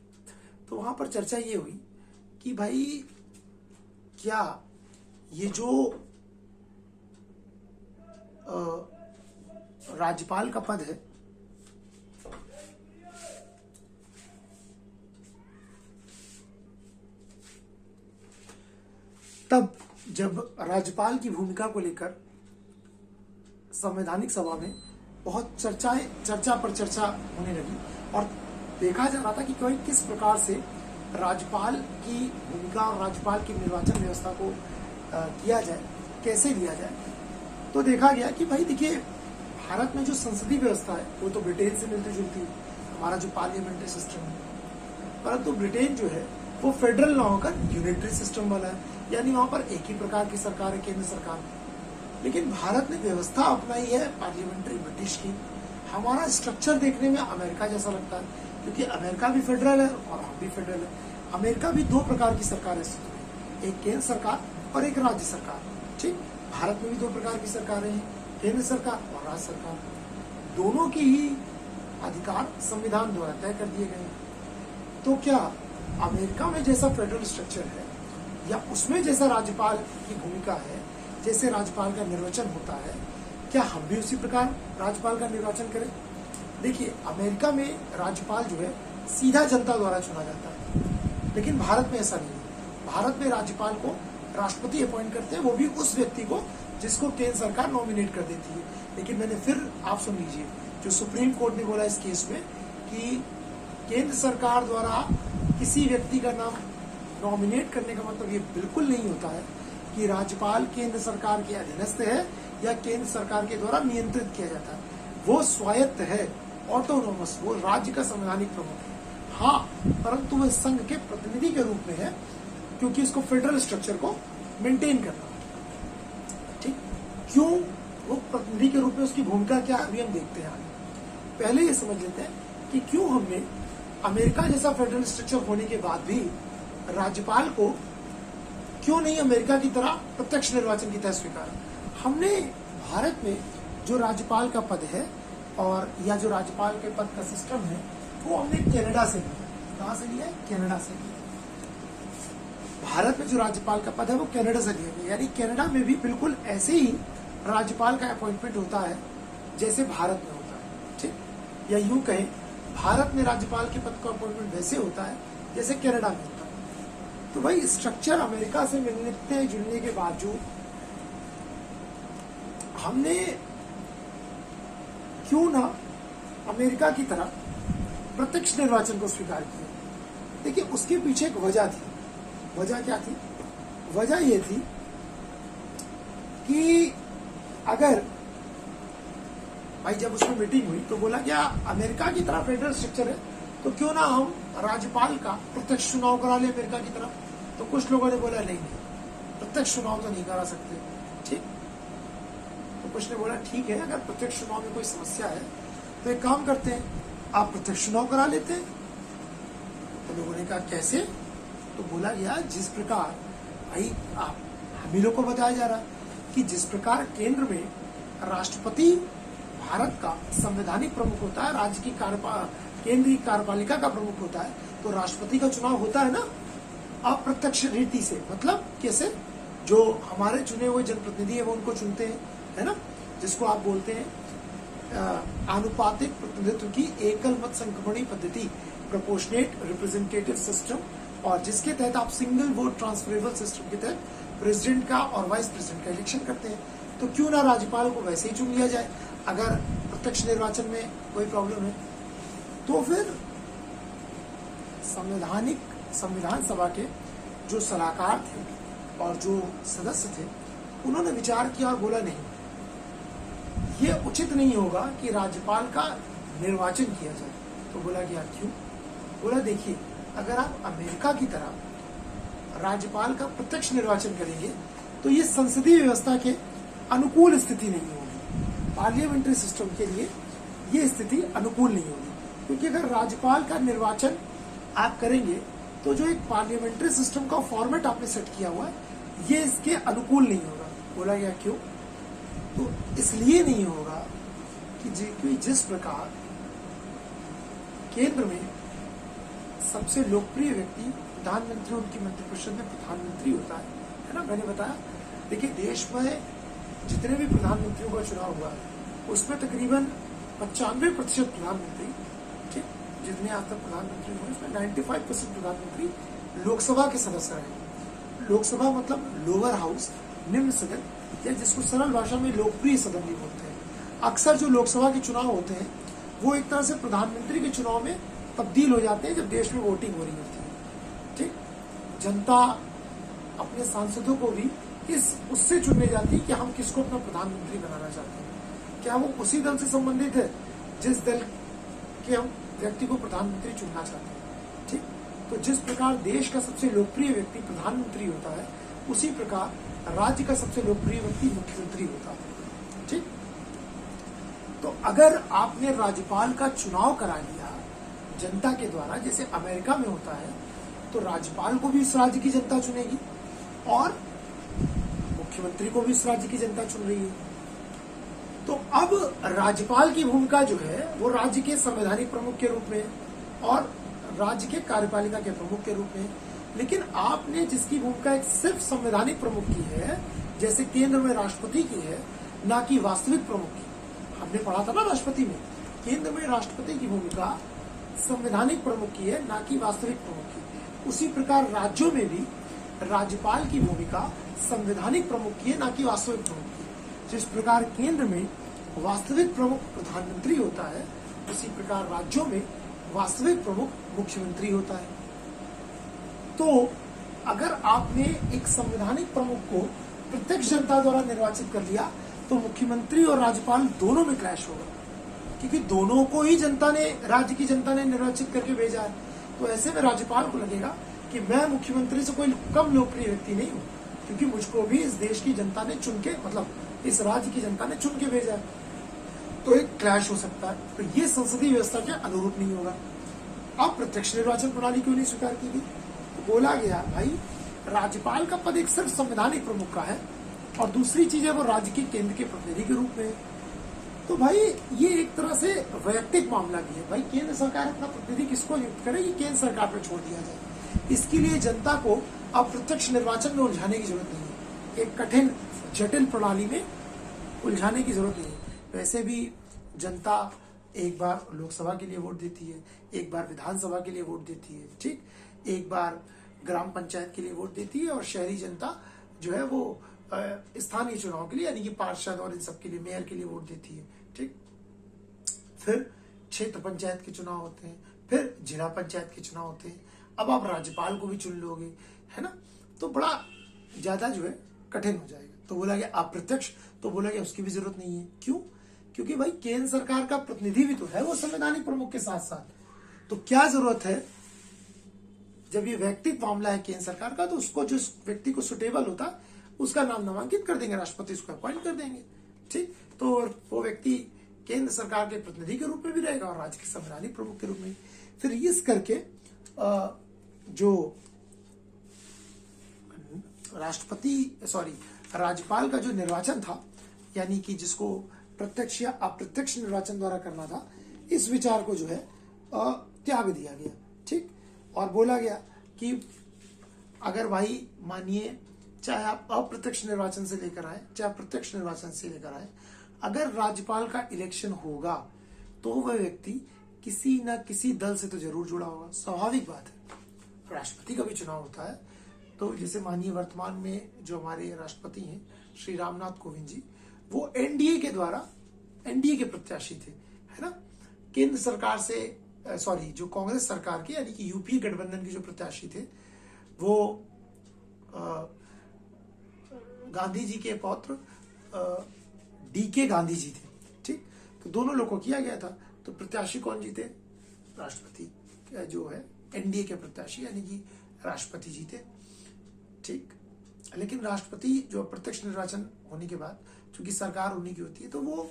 [SPEAKER 1] तो वहां पर चर्चा ये हुई कि भाई क्या ये जो राज्यपाल का पद है तब जब राज्यपाल की भूमिका को लेकर संवैधानिक सभा में बहुत चर्चा पर चर्चा होने लगी और देखा जा रहा था कि कोई किस प्रकार से राज्यपाल की भूमिका और राज्यपाल की निर्वाचन व्यवस्था को किया जाए, कैसे लिया जाए। तो देखा गया कि भाई देखिए, भारत में जो संसदीय व्यवस्था है वो तो ब्रिटेन से मिलती जुलती है, हमारा जो पार्लियामेंट्री सिस्टम है। परंतु ब्रिटेन जो है वो फेडरल ना होकर यूनिटरी सिस्टम वाला है, यानी वहां पर एक ही प्रकार की सरकार है, केंद्र सरकार। लेकिन भारत ने व्यवस्था अपनाई है पार्लियामेंट्री ब्रिटिश की। हमारा स्ट्रक्चर देखने में अमेरिका जैसा लगता है, क्योंकि अमेरिका भी फेडरल है और हम भी फेडरल है। अमेरिका भी दो प्रकार की सरकार है, एक केंद्र सरकार और एक राज्य सरकार। ठीक, भारत में भी दो प्रकार की सरकारें हैं, केंद्र सरकार और राज्य सरकार। दोनों की ही अधिकार संविधान द्वारा तय कर दिए गए। तो क्या अमेरिका में जैसा फेडरल स्ट्रक्चर है या उसमें जैसा राज्यपाल की भूमिका है, जैसे राज्यपाल का निर्वाचन होता है, क्या हम भी उसी प्रकार राज्यपाल का निर्वाचन करें? देखिए, अमेरिका में राज्यपाल जो है सीधा जनता द्वारा चुना जाता है, लेकिन भारत में ऐसा नहीं है। भारत में राज्यपाल को राष्ट्रपति अपॉइंट करते हैं, वो भी उस व्यक्ति को जिसको केंद्र सरकार नॉमिनेट कर देती है। लेकिन मैंने फिर, आप सुन लीजिए, जो सुप्रीम कोर्ट ने बोला इस केस में कि केंद्र सरकार द्वारा किसी व्यक्ति का नाम नॉमिनेट करने का मतलब ये बिल्कुल नहीं होता है कि राज्यपाल केंद्र सरकार के अधीनस्थ है या केंद्र सरकार के द्वारा नियंत्रित किया जाता है। वो स्वायत्त है, ऑटोनोमस, वो राज्य का संवैधानिक प्रमुख है। हाँ, परंतु वो संघ के प्रतिनिधि के रूप में है, क्योंकि इसको फेडरल स्ट्रक्चर को मेंटेन करना। ठीक, क्यों वो प्रतिनिधि के रूप में, उसकी भूमिका क्या है, अभी हम देखते हैं आगे। पहले ये समझ लेते हैं कि क्यों हमने अमेरिका जैसा फेडरल स्ट्रक्चर होने के बाद भी राज्यपाल को क्यों नहीं अमेरिका की तरह प्रत्यक्ष निर्वाचन की तरह स्वीकारा। हमने भारत में जो राज्यपाल का पद है और या जो राज्यपाल के पद का सिस्टम है वो हमने कनाडा से लिया। कहां से लिया है? कनाडा से लिया। भारत में जो राज्यपाल का पद है वो कनाडा से लिया गया, यानी कनाडा में भी बिल्कुल ऐसे ही राज्यपाल का अपॉइंटमेंट होता है जैसे भारत में होता है। ठीक, या यूं कहें, भारत में राज्यपाल के पद का अपॉइंटमेंट वैसे होता है जैसे कनाडा में होता है। तो भाई स्ट्रक्चर अमेरिका से मिलने जुलने के बावजूद हमने क्यों ना अमेरिका की तरह प्रत्यक्ष निर्वाचन को स्वीकार किया? देखिए, उसके पीछे एक वजह थी। वजह क्या थी? वजह ये थी कि अगर भाई जब उसमें मीटिंग हुई तो बोला क्या अमेरिका की तरह फेडरल स्ट्रक्चर है तो क्यों ना हम राज्यपाल का प्रत्यक्ष चुनाव करा ले अमेरिका की तरह। तो कुछ लोगों ने बोला नहीं, प्रत्यक्ष चुनाव तो नहीं करा सकते। ठीक, तो कुछ ने बोला ठीक है, अगर प्रत्यक्ष चुनाव में कोई समस्या है तो एक काम करते हैं, आप प्रत्यक्ष चुनाव करा लेते हैं। तो लोगों ने कहा कैसे? तो बोला गया जिस प्रकार, भाई आप हम ही लोग को बताया जा रहा कि जिस प्रकार केंद्र में राष्ट्रपति भारत का संवैधानिक प्रमुख होता है, राज्य की केंद्रीय कार्यपालिका का प्रमुख होता है, तो राष्ट्रपति का चुनाव होता है ना अप्रत्यक्ष रीति से। मतलब कैसे? जो हमारे चुने हुए जनप्रतिनिधि है वो उनको चुनते हैं, है ना, जिसको आप बोलते हैं आनुपातिक प्रतिनिधित्व की एकल मत संक्रमणी पद्धति, प्रोपोर्शनेट रिप्रेजेंटेटिव सिस्टम, और जिसके तहत आप सिंगल वोट ट्रांसफरेबल सिस्टम के तहत प्रेसिडेंट का और वाइस प्रेसिडेंट का इलेक्शन करते हैं। तो क्यों ना राज्यपाल को वैसे ही चुन लिया जाए अगर प्रत्यक्ष निर्वाचन में कोई प्रॉब्लम है। तो फिर संविधान सभा के जो सलाहकार थे और जो सदस्य थे उन्होंने विचार किया और बोला नहीं, ये उचित नहीं होगा कि राज्यपाल का निर्वाचन किया जाए। तो बोला गया क्यों? बोला देखिए, अगर आप अमेरिका की तरह राज्यपाल का प्रत्यक्ष निर्वाचन करेंगे तो ये संसदीय व्यवस्था के अनुकूल स्थिति नहीं होगी। पार्लियामेंट्री सिस्टम के लिए ये स्थिति अनुकूल नहीं होगी, क्योंकि अगर राज्यपाल का निर्वाचन आप करेंगे तो जो एक पार्लियामेंट्री सिस्टम का फॉर्मेट आपने सेट किया हुआ है ये इसके अनुकूल नहीं होगा। बोला गया क्यों? तो इसलिए नहीं होगा कि जिस प्रकार केंद्र में सबसे लोकप्रिय व्यक्ति प्रधानमंत्री, उनकी मंत्रिपरिषद में प्रधानमंत्री होता है ना। मैंने बताया, देखिए देश में जितने भी प्रधानमंत्रियों का चुनाव हुआ है उसमें तकरीबन 95% प्रधानमंत्री, ठीक, जितने आज तक प्रधानमंत्री हुए उसमें 95% प्रधानमंत्री लोकसभा के सदस्य रहे। लोकसभा मतलब लोअर हाउस, निम्न सदन, या जिसको सरल भाषा में लोकप्रिय सदन भी बोलते हैं। अक्सर जो लोकसभा के चुनाव होते हैं वो एक तरह से प्रधानमंत्री के चुनाव में तब्दील हो जाते हैं जब देश में वोटिंग हो रही होती है। ठीक, जनता अपने सांसदों को भी इस उससे चुनने जाती है कि हम किसको अपना प्रधानमंत्री बनाना चाहते हैं। क्या वो उसी दल से संबंधित है जिस दल के हम व्यक्ति को प्रधानमंत्री चुनना चाहते हैं। ठीक, तो जिस प्रकार देश का सबसे लोकप्रिय व्यक्ति प्रधानमंत्री होता है, उसी प्रकार राज्य का सबसे लोकप्रिय व्यक्ति मुख्यमंत्री होता है। ठीक, तो अगर आपने राज्यपाल का चुनाव करा लिया जनता के द्वारा, जैसे अमेरिका में होता है, तो राज्यपाल को भी इस राज्य की जनता चुनेगी और मुख्यमंत्री को भी इस राज्य की जनता चुन रही है। तो अब राज्यपाल की भूमिका जो है वो राज्य के संवैधानिक प्रमुख के रूप में और राज्य के कार्यपालिका के प्रमुख के रूप में। लेकिन आपने जिसकी भूमिका एक सिर्फ संवैधानिक प्रमुख की है, जैसे केंद्र में राष्ट्रपति की है, ना कि वास्तविक प्रमुख की। हमने पढ़ा था ना राष्ट्रपति में, केंद्र में राष्ट्रपति की भूमिका संवैधानिक प्रमुख की है, ना कि वास्तविक प्रमुख की। उसी प्रकार राज्यों में भी राज्यपाल की भूमिका संवैधानिक प्रमुख की है, ना कि वास्तविक प्रमुख की। जिस प्रकार केंद्र में वास्तविक प्रमुख प्रधानमंत्री होता है, उसी प्रकार राज्यों में वास्तविक प्रमुख मुख्यमंत्री होता है। तो अगर आपने एक संवैधानिक प्रमुख को प्रत्यक्ष जनता द्वारा निर्वाचित कर लिया, तो मुख्यमंत्री और राज्यपाल दोनों में क्लैश होगा, क्योंकि दोनों को ही जनता ने, राज्य की जनता ने निर्वाचित करके भेजा है। तो ऐसे में राज्यपाल को लगेगा कि मैं मुख्यमंत्री से कोई कम लोकप्रिय व्यक्ति नहीं हूँ, क्योंकि मुझको भी इस देश की जनता ने चुन के, मतलब इस राज्य की जनता ने चुन के भेजा है। तो एक क्लैश हो सकता है। तो ये संसदीय व्यवस्था के अनुरूप नहीं होगा। अब प्रत्यक्ष निर्वाचन प्रणाली क्यों नहीं स्वीकार की गई? तो बोला गया भाई राज्यपाल का पद एक सिर्फ संवैधानिक प्रमुख का है और दूसरी चीज है वो राज्य के केंद्र के प्रतिनिधि के रूप में है। तो भाई ये एक तरह से वैयक्तिक मामला भी है। भाई केंद्र सरकार अपना प्रतिनिधि किसको नियुक्त करे, ये केंद्र सरकार पर छोड़ दिया जाए। इसके लिए जनता को अब प्रत्यक्ष निर्वाचन में उलझाने की जरूरत नहीं है, एक कठिन जटिल प्रणाली में उलझाने की जरूरत नहीं है। वैसे भी जनता एक बार लोकसभा के लिए वोट देती है, एक बार विधानसभा के लिए वोट देती है, ठीक, एक बार ग्राम पंचायत के लिए वोट देती है, और शहरी जनता जो है वो स्थानीय चुनाव के लिए, यानी कि पार्षद और इन सब के लिए, मेयर के लिए वोट देती है। ठीक, फिर क्षेत्र पंचायत के चुनाव होते हैं, फिर जिला पंचायत के चुनाव होते हैं। अब आप राज्यपाल को भी चुन लोगे, है ना, तो बड़ा ज्यादा जो है कठिन हो जाएगा। तो बोला गया अप्रत्यक्ष, तो बोला गया उसकी भी जरूरत नहीं है। क्यों? क्योंकि भाई केंद्र सरकार का प्रतिनिधि भी तो है वो संवैधानिक प्रमुख के साथ साथ। तो क्या जरूरत है, जब ये व्यक्तिगत मामला है केंद्र सरकार का, तो उसको जो व्यक्ति को सुटेबल होता है उसका नाम नामांकित कर देंगे, राष्ट्रपति उसको अपॉइंट कर देंगे। ठीक, तो वो व्यक्ति केंद्र सरकार के प्रतिनिधि के रूप में भी रहेगा और राज्य के संवैधानिक प्रमुख के रूप में। फिर इस करके जो राज्यपाल का जो निर्वाचन था, यानी कि जिसको प्रत्यक्ष या अप्रत्यक्ष निर्वाचन द्वारा करना था, इस विचार को जो है त्याग दिया गया। ठीक, और बोला गया कि अगर भाई मानिए चाहे आप अप्रत्यक्ष निर्वाचन से लेकर आए चाहे प्रत्यक्ष निर्वाचन से लेकर आए, अगर राज्यपाल का इलेक्शन होगा तो वह व्यक्ति किसी न किसी दल से तो जरूर जुड़ा होगा, स्वाभाविक बात है। राष्ट्रपति का भी चुनाव होता है, तो जैसे मानिए वर्तमान में जो हमारे राष्ट्रपति हैं श्री रामनाथ कोविंद जी, वो एनडीए के द्वारा, एनडीए के प्रत्याशी थे, है ना। केंद्र सरकार से जो कांग्रेस सरकार के, यानी कि यूपीए गठबंधन के जो प्रत्याशी थे, वो गांधी जी के पौत्र डीके गांधी जी थे। ठीक, तो दोनों लोगों को किया गया था। तो प्रत्याशी कौन जीते? राष्ट्रपति जो है एनडीए के प्रत्याशी, यानी कि राष्ट्रपति जीते। ठीक, लेकिन राष्ट्रपति जो प्रत्यक्ष निर्वाचन होने के बाद, चूंकि सरकार उन्हीं की होती है, तो वो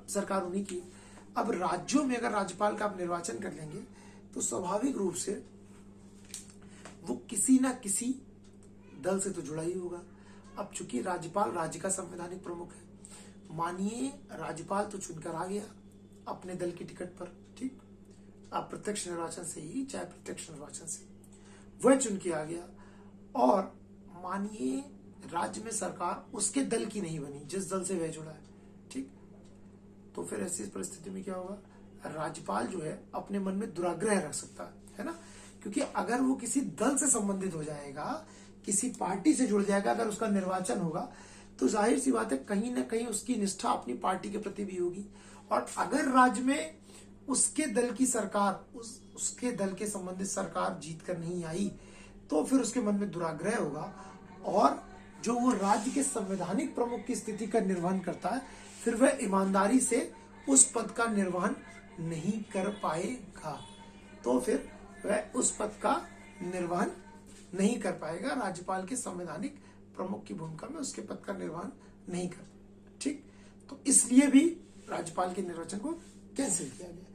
[SPEAKER 1] सरकार उन्हीं की। अब राज्यों में अगर राज्यपाल का आप निर्वाचन कर लेंगे तो स्वाभाविक रूप से वो किसी ना किसी दल से तो जुड़ा ही होगा। अब चूंकि राज्यपाल राज्य का संवैधानिक प्रमुख है, मानिए राज्यपाल तो चुनकर आ गया अपने दल की टिकट पर, ठीक, अप्रत्यक्ष निर्वाचन से ही चाहे प्रत्यक्ष निर्वाचन से वह चुन के आ गया, और मानिए राज्य में सरकार उसके दल की नहीं बनी जिस दल से वह जुड़ा है। ठीक, तो फिर ऐसी परिस्थिति में क्या होगा, राज्यपाल जो है अपने मन में दुराग्रह रख सकता है ना, क्योंकि अगर वो किसी दल से संबंधित हो जाएगा, किसी पार्टी से जुड़ जाएगा, अगर उसका निर्वाचन होगा, तो जाहिर सी बात है कहीं ना कहीं उसकी निष्ठा अपनी पार्टी के प्रति भी होगी। और अगर राज्य में उसके दल की सरकार, उसके दल के संबंधित सरकार जीत कर नहीं आई, तो फिर उसके मन में दुराग्रह होगा और जो वो राज्य के संवैधानिक प्रमुख की स्थिति का निर्वहन करता है, फिर वह ईमानदारी से उस पद का निर्वहन नहीं कर पाएगा। तो फिर वह उस पद का निर्वहन नहीं कर पाएगा। राज्यपाल के संवैधानिक प्रमुख की भूमिका में उसके पद का निर्वहन नहीं कर पाएगा। ठीक, तो इसलिए भी राज्यपाल के निर्वाचन को कैंसिल किया गया।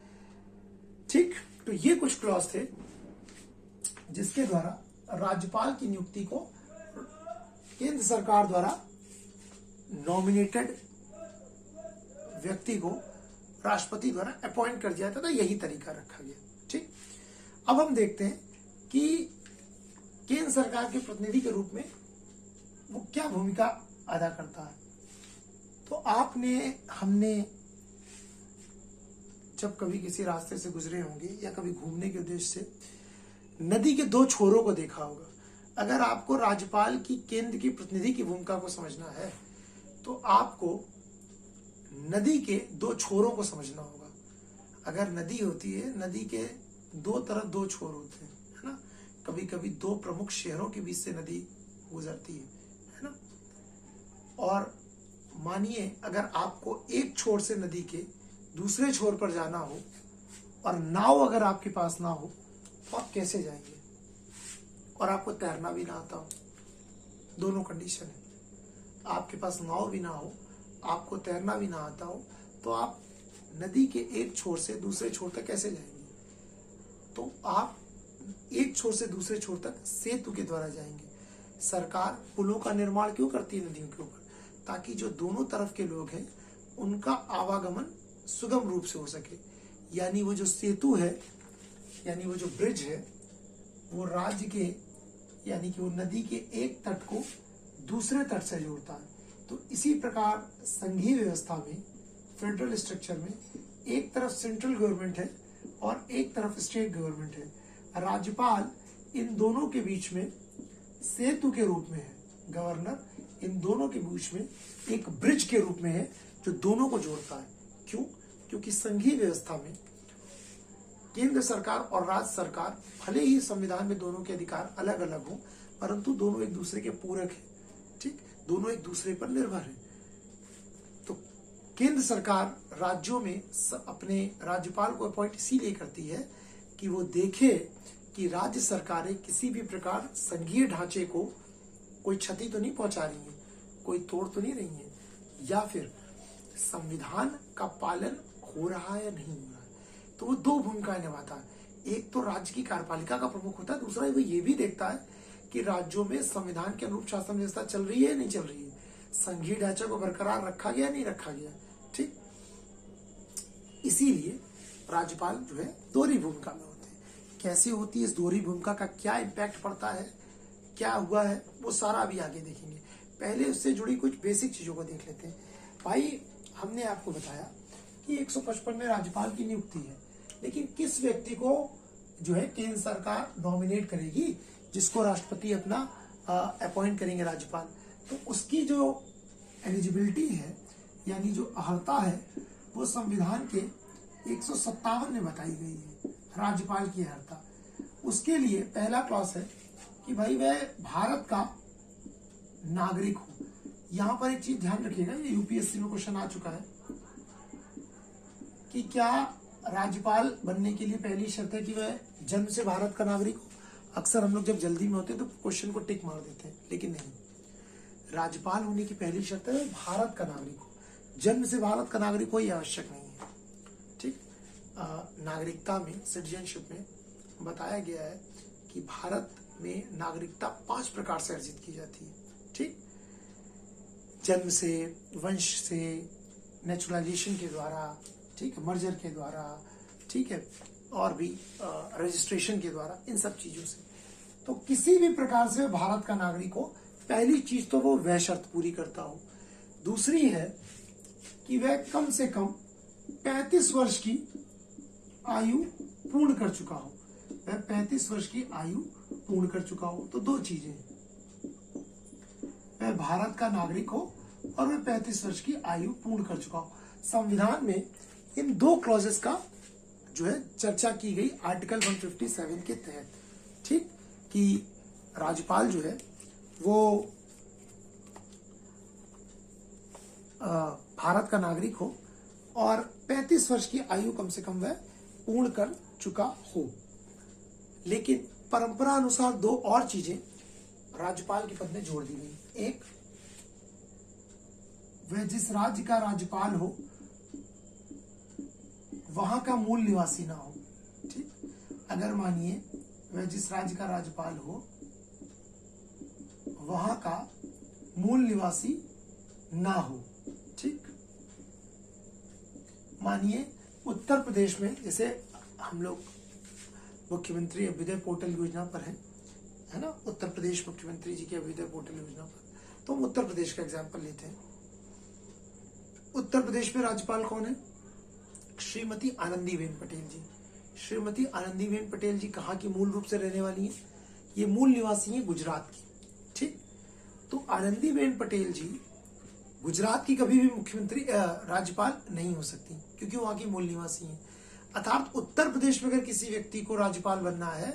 [SPEAKER 1] ठीक, तो ये कुछ क्लॉज थे जिसके द्वारा राज्यपाल की नियुक्ति को केंद्र सरकार द्वारा नॉमिनेटेड व्यक्ति को राष्ट्रपति द्वारा अपॉइंट कर दिया था। यही तरीका रखा गया। ठीक, अब हम देखते हैं कि केंद्र सरकार के प्रतिनिधि के रूप में वो क्या भूमिका अदा करता है। तो हमने जब कभी किसी रास्ते से गुजरे होंगे या कभी घूमने के उद्देश्य से नदी के दो छोरों को देखा होगा। अगर आपको राज्यपाल की केंद्र की प्रतिनिधि की भूमिका को समझना है तो आपको नदी के दो छोरों को समझना होगा। अगर नदी होती है, नदी के दो तरफ दो छोर होते हैं, है ना। कभी कभी दो प्रमुख शहरों के बीच से नदी गुजरती है ना। और मानिए अगर आपको एक छोर से नदी के दूसरे छोर पर जाना हो और नाव अगर आपके पास ना हो तो आप कैसे जाएंगे? और आपको तैरना भी ना आता हो, दोनों कंडीशन है। आपके पास नाव भी ना हो, आपको तैरना भी ना आता हो, तो आप नदी के एक छोर से दूसरे छोर तक कैसे जाएंगे? तो आप एक छोर से दूसरे छोर तक सेतु के द्वारा जाएंगे। सरकार पुलों का निर्माण क्यों करती है नदियों के ऊपर? ताकि जो दोनों तरफ के लोग हैं उनका आवागमन सुगम रूप से हो सके। यानी वो जो सेतु है, यानी वो जो ब्रिज है, वो राज्य के यानी कि वो नदी के एक तट को दूसरे तट से जोड़ता है। तो इसी प्रकार संघीय व्यवस्था में, फेडरल स्ट्रक्चर में, एक तरफ सेंट्रल गवर्नमेंट है और एक तरफ स्टेट गवर्नमेंट है। राज्यपाल इन दोनों के बीच में सेतु के रूप में है, गवर्नर इन दोनों के बीच में एक ब्रिज के रूप में है जो दोनों को जोड़ता है। क्यों? क्योंकि संघीय व्यवस्था में केंद्र सरकार और राज्य सरकार भले ही संविधान में दोनों के अधिकार अलग अलग हों, परंतु दोनों एक दूसरे के पूरक हैं। ठीक, दोनों एक दूसरे पर निर्भर हैं। तो केंद्र सरकार राज्यों में अपने राज्यपाल को अपॉइंट इसीलिए करती है कि वो देखे कि राज्य सरकारें किसी भी प्रकार संघीय ढांचे को कोई क्षति तो नहीं पहुंचा रही है, कोई तोड़ तो नहीं रही है, या फिर संविधान का पालन हो रहा है या नहीं हो रहा है। तो वो दो भूमिकाएं निभाता है। एक तो राज्य की कार्यपालिका का प्रमुख होता है, दूसरा वो ये भी देखता है कि राज्यों में संविधान के अनुरूप शासन व्यवस्था चल रही है नहीं चल रही है, संघीय ढांचे को बरकरार रखा गया नहीं रखा गया। ठीक, इसीलिए राज्यपाल जो है दोहरी भूमिका में होते हैं। कैसे होती है इस दोहरी भूमिका का क्या इम्पैक्ट पड़ता है, क्या हुआ है, वो सारा अभी आगे देखेंगे। पहले उससे जुड़ी कुछ बेसिक चीजों को देख लेते हैं। भाई, हमने आपको बताया कि 155 में राज्यपाल की नियुक्ति है, लेकिन किस व्यक्ति को जो है केंद्र सरकार नॉमिनेट करेगी, जिसको राष्ट्रपति अपना अपॉइंट करेंगे राज्यपाल, तो उसकी जो एलिजिबिलिटी है यानी जो अर्हता है वो संविधान के 157 में बताई गई है। राज्यपाल की अर्हता, उसके लिए पहला क्लॉज है कि भाई वह भारत का नागरिक हो। यहां पर एक चीज ध्यान रखिएगा, ये यूपीएससी में क्वेश्चन आ चुका है कि क्या राज्यपाल बनने के लिए पहली शर्त है कि वह जन्म से भारत का नागरिक हो। अक्सर हम लोग जब जल्दी में होते हैं तो क्वेश्चन को टिक मार देते हैं, लेकिन नहीं, राज्यपाल होने की पहली शर्त है भारत का नागरिक हो। जन्म से भारत का नागरिक हो यह आवश्यक नहीं है। ठीक, नागरिकता में, सिटीजनशिप में बताया गया है कि भारत में नागरिकता 5 प्रकार से अर्जित की जाती है। ठीक, जन्म से, वंश से, नेचुरलाइजेशन के द्वारा, ठीक है, मर्जर के द्वारा, ठीक है, और भी रजिस्ट्रेशन के द्वारा, इन सब चीजों से। तो किसी भी प्रकार से भारत का नागरिक हो, पहली चीज तो वो वह शर्त पूरी करता हो। दूसरी है कि वह कम से कम 35 वर्ष की आयु पूर्ण कर चुका हो। वह 35 वर्ष की आयु पूर्ण कर चुका हो। तो दो चीजें, वह भारत का नागरिक हो और वह 35 वर्ष की आयु पूर्ण कर चुका हो। संविधान में इन दो क्लॉजेस का जो है चर्चा की गई आर्टिकल 157 के तहत। ठीक, कि राज्यपाल जो है वो भारत का नागरिक हो और 35 वर्ष की आयु कम से कम वह पूर्ण कर चुका हो। लेकिन परंपरा अनुसार दो और चीजें राज्यपाल के पद में जोड़ दी गई। एक, वह जिस राज्य का राज्यपाल हो वहां का मूल निवासी ना हो। ठीक, अगर मानिए वह जिस राज्य का राज्यपाल हो वहां का मूल निवासी ना हो। ठीक, मानिए उत्तर प्रदेश में, जैसे हम लोग मुख्यमंत्री अभ्युदय पोर्टल योजना पर है ना, उत्तर प्रदेश मुख्यमंत्री जी की अभ्युदय पोर्टल योजना पर, तो हम उत्तर प्रदेश का एग्जांपल लेते हैं। उत्तर प्रदेश में राज्यपाल कौन है? श्रीमती आनंदीबेन पटेल जी। श्रीमती आनंदीबेन पटेल जी कहाँ की मूल रूप से रहने वाली हैं? ये मूल निवासी हैं गुजरात की। ठीक, तो आनंदीबेन पटेल जी गुजरात की कभी भी मुख्यमंत्री राज्यपाल नहीं हो सकती क्योंकि वहां की मूल निवासी हैं। अर्थात उत्तर प्रदेश में अगर किसी व्यक्ति को राज्यपाल बनना है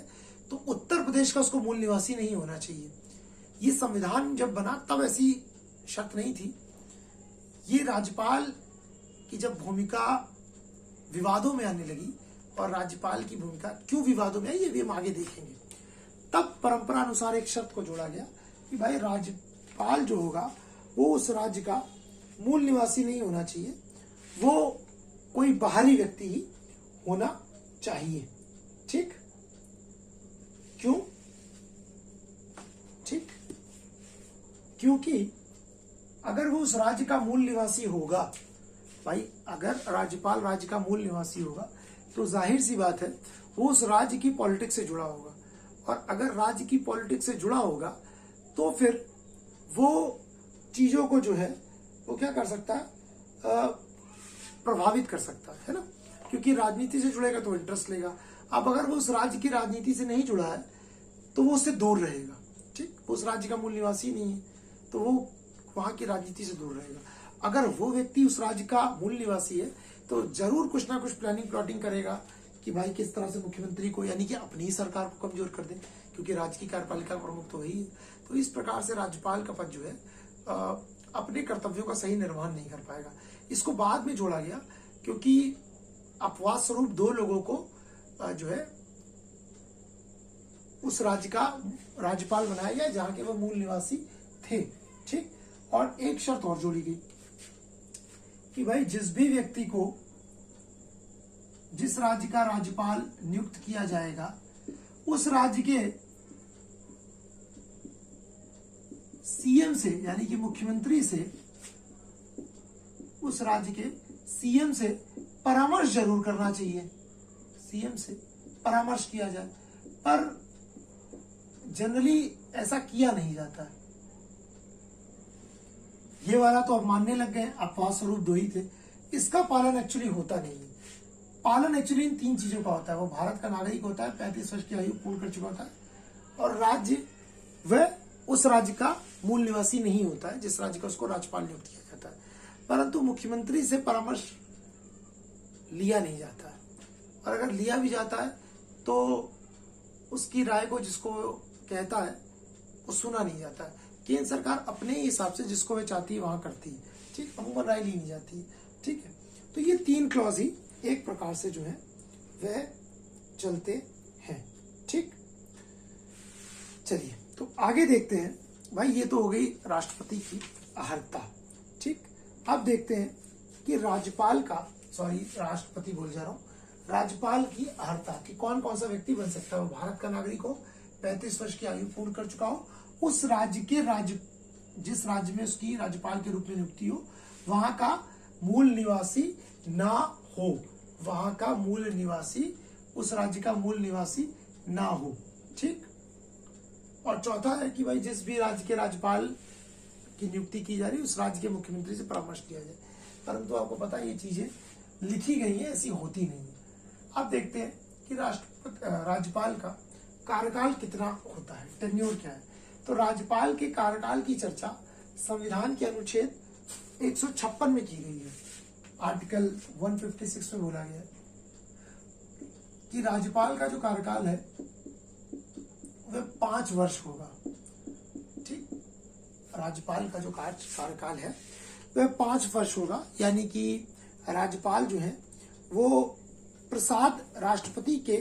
[SPEAKER 1] तो उत्तर प्रदेश का उसको मूल निवासी नहीं होना चाहिए। ये संविधान जब बना तब ऐसी शर्त नहीं थी। ये राज्यपाल की जब भूमिका विवादों में आने लगी, और राज्यपाल की भूमिका क्यों विवादों में आई ये भी हम आगे देखेंगे, तब परंपरा अनुसार एक शर्त को जोड़ा गया कि भाई राज्यपाल जो होगा वो उस राज्य का मूल निवासी नहीं होना चाहिए, वो कोई बाहरी व्यक्ति ही होना चाहिए। ठीक, क्यों? ठीक, क्योंकि अगर वो उस राज्य का मूल निवासी होगा, भाई अगर राज्यपाल राज्य का मूल निवासी होगा तो जाहिर सी बात है वो उस राज्य की पॉलिटिक्स से जुड़ा होगा, और अगर राज्य की पॉलिटिक्स से जुड़ा होगा तो फिर वो चीजों को जो है वो क्या कर सकता है, प्रभावित कर सकता है ना, क्योंकि राजनीति से जुड़ेगा तो इंटरेस्ट लेगा। अब अगर वो उस राज्य की राजनीति से नहीं जुड़ा है तो वो उससे दूर रहेगा। ठीक, वो उस राज्य का मूल निवासी नहीं है तो वो वहां की राजनीति से दूर रहेगा। अगर वो व्यक्ति उस राज्य का मूल निवासी है तो जरूर कुछ ना कुछ प्लानिंग प्लॉटिंग करेगा कि भाई किस तरह से मुख्यमंत्री को, यानी कि अपनी ही सरकार को कमजोर कर दे, क्योंकि राज्य की कार्यपालिका प्रमुख तो वही है। तो इस प्रकार से राज्यपाल का पद जो है अपने कर्तव्यों का सही निर्वहन नहीं कर पाएगा। इसको बाद में जोड़ा गया क्योंकि अपवाद स्वरूप दो लोगों को जो है उस राज्य का राज्यपाल बनाया गया जहां के वह मूल निवासी थे। ठीक, और एक शर्त और जोड़ी गई कि भाई जिस भी व्यक्ति को जिस राज्य का राज्यपाल नियुक्त किया जाएगा उस राज्य के सीएम से, यानी कि मुख्यमंत्री से, उस राज्य के सीएम से परामर्श जरूर करना चाहिए। सीएम से परामर्श किया जाए, पर जनरली ऐसा किया नहीं जाता है। ये वाला तो अब मानने लग गए, अपवाद स्वरूप दो ही थे, इसका पालन एक्चुअली होता नहीं है। पालन एक्चुअली इन तीन चीजों का होता है। वो भारत का नागरिक होता है, 35 वर्ष की आयु पूर्ण कर चुका होता है, और राज्य वह उस राज्य का मूल निवासी नहीं होता है जिस राज्य का उसको राज्यपाल नियुक्त किया जाता है। परंतु मुख्यमंत्री से परामर्श लिया नहीं जाता है, और अगर लिया भी जाता है तो उसकी राय को जिसको कहता है वो सुना नहीं जाता है। केंद्र सरकार अपने हिसाब से जिसको वह चाहती है वहां करती है। ठीक, अमूमन राय ली नहीं जाती है। ठीक है, तो ये तीन क्लॉज ही एक प्रकार से जो है वह चलते हैं। ठीक, चलिए तो आगे देखते हैं। भाई ये तो हो गई राष्ट्रपति की अहर्ता। ठीक, अब देखते हैं कि राज्यपाल का, राष्ट्रपति बोल जा रहा हूं, राज्यपाल की अहर्ता कि कौन कौन सा व्यक्ति बन सकता है। वो भारत का नागरिक हो, 35 वर्ष की आयु पूर्ण कर चुका हो, उस राज्य के जिस राज्य में उसकी राज्यपाल के रूप में नियुक्ति हो वहां का मूल निवासी ना हो, वहां का मूल निवासी, उस राज्य का मूल निवासी ना हो। ठीक, और चौथा है कि भाई जिस भी राज्य के राज्यपाल की नियुक्ति की जा रही है उस राज्य के मुख्यमंत्री से परामर्श लिया जाए। परंतु आपको पता है ये चीजें लिखी गई हैं, ऐसी होती नहीं है। अब देखते हैं कि राज्यपाल का कार्यकाल कितना होता है, टेन्योर क्या है। तो राज्यपाल के कार्यकाल की चर्चा संविधान के अनुच्छेद 156 में की गई है। आर्टिकल 156 में बोला गया है कि राज्यपाल का जो कार्यकाल है वह 5 वर्ष होगा। ठीक, राज्यपाल का जो कार्यकाल है वह 5 वर्ष होगा, यानी कि राज्यपाल जो है वो प्रसाद राष्ट्रपति के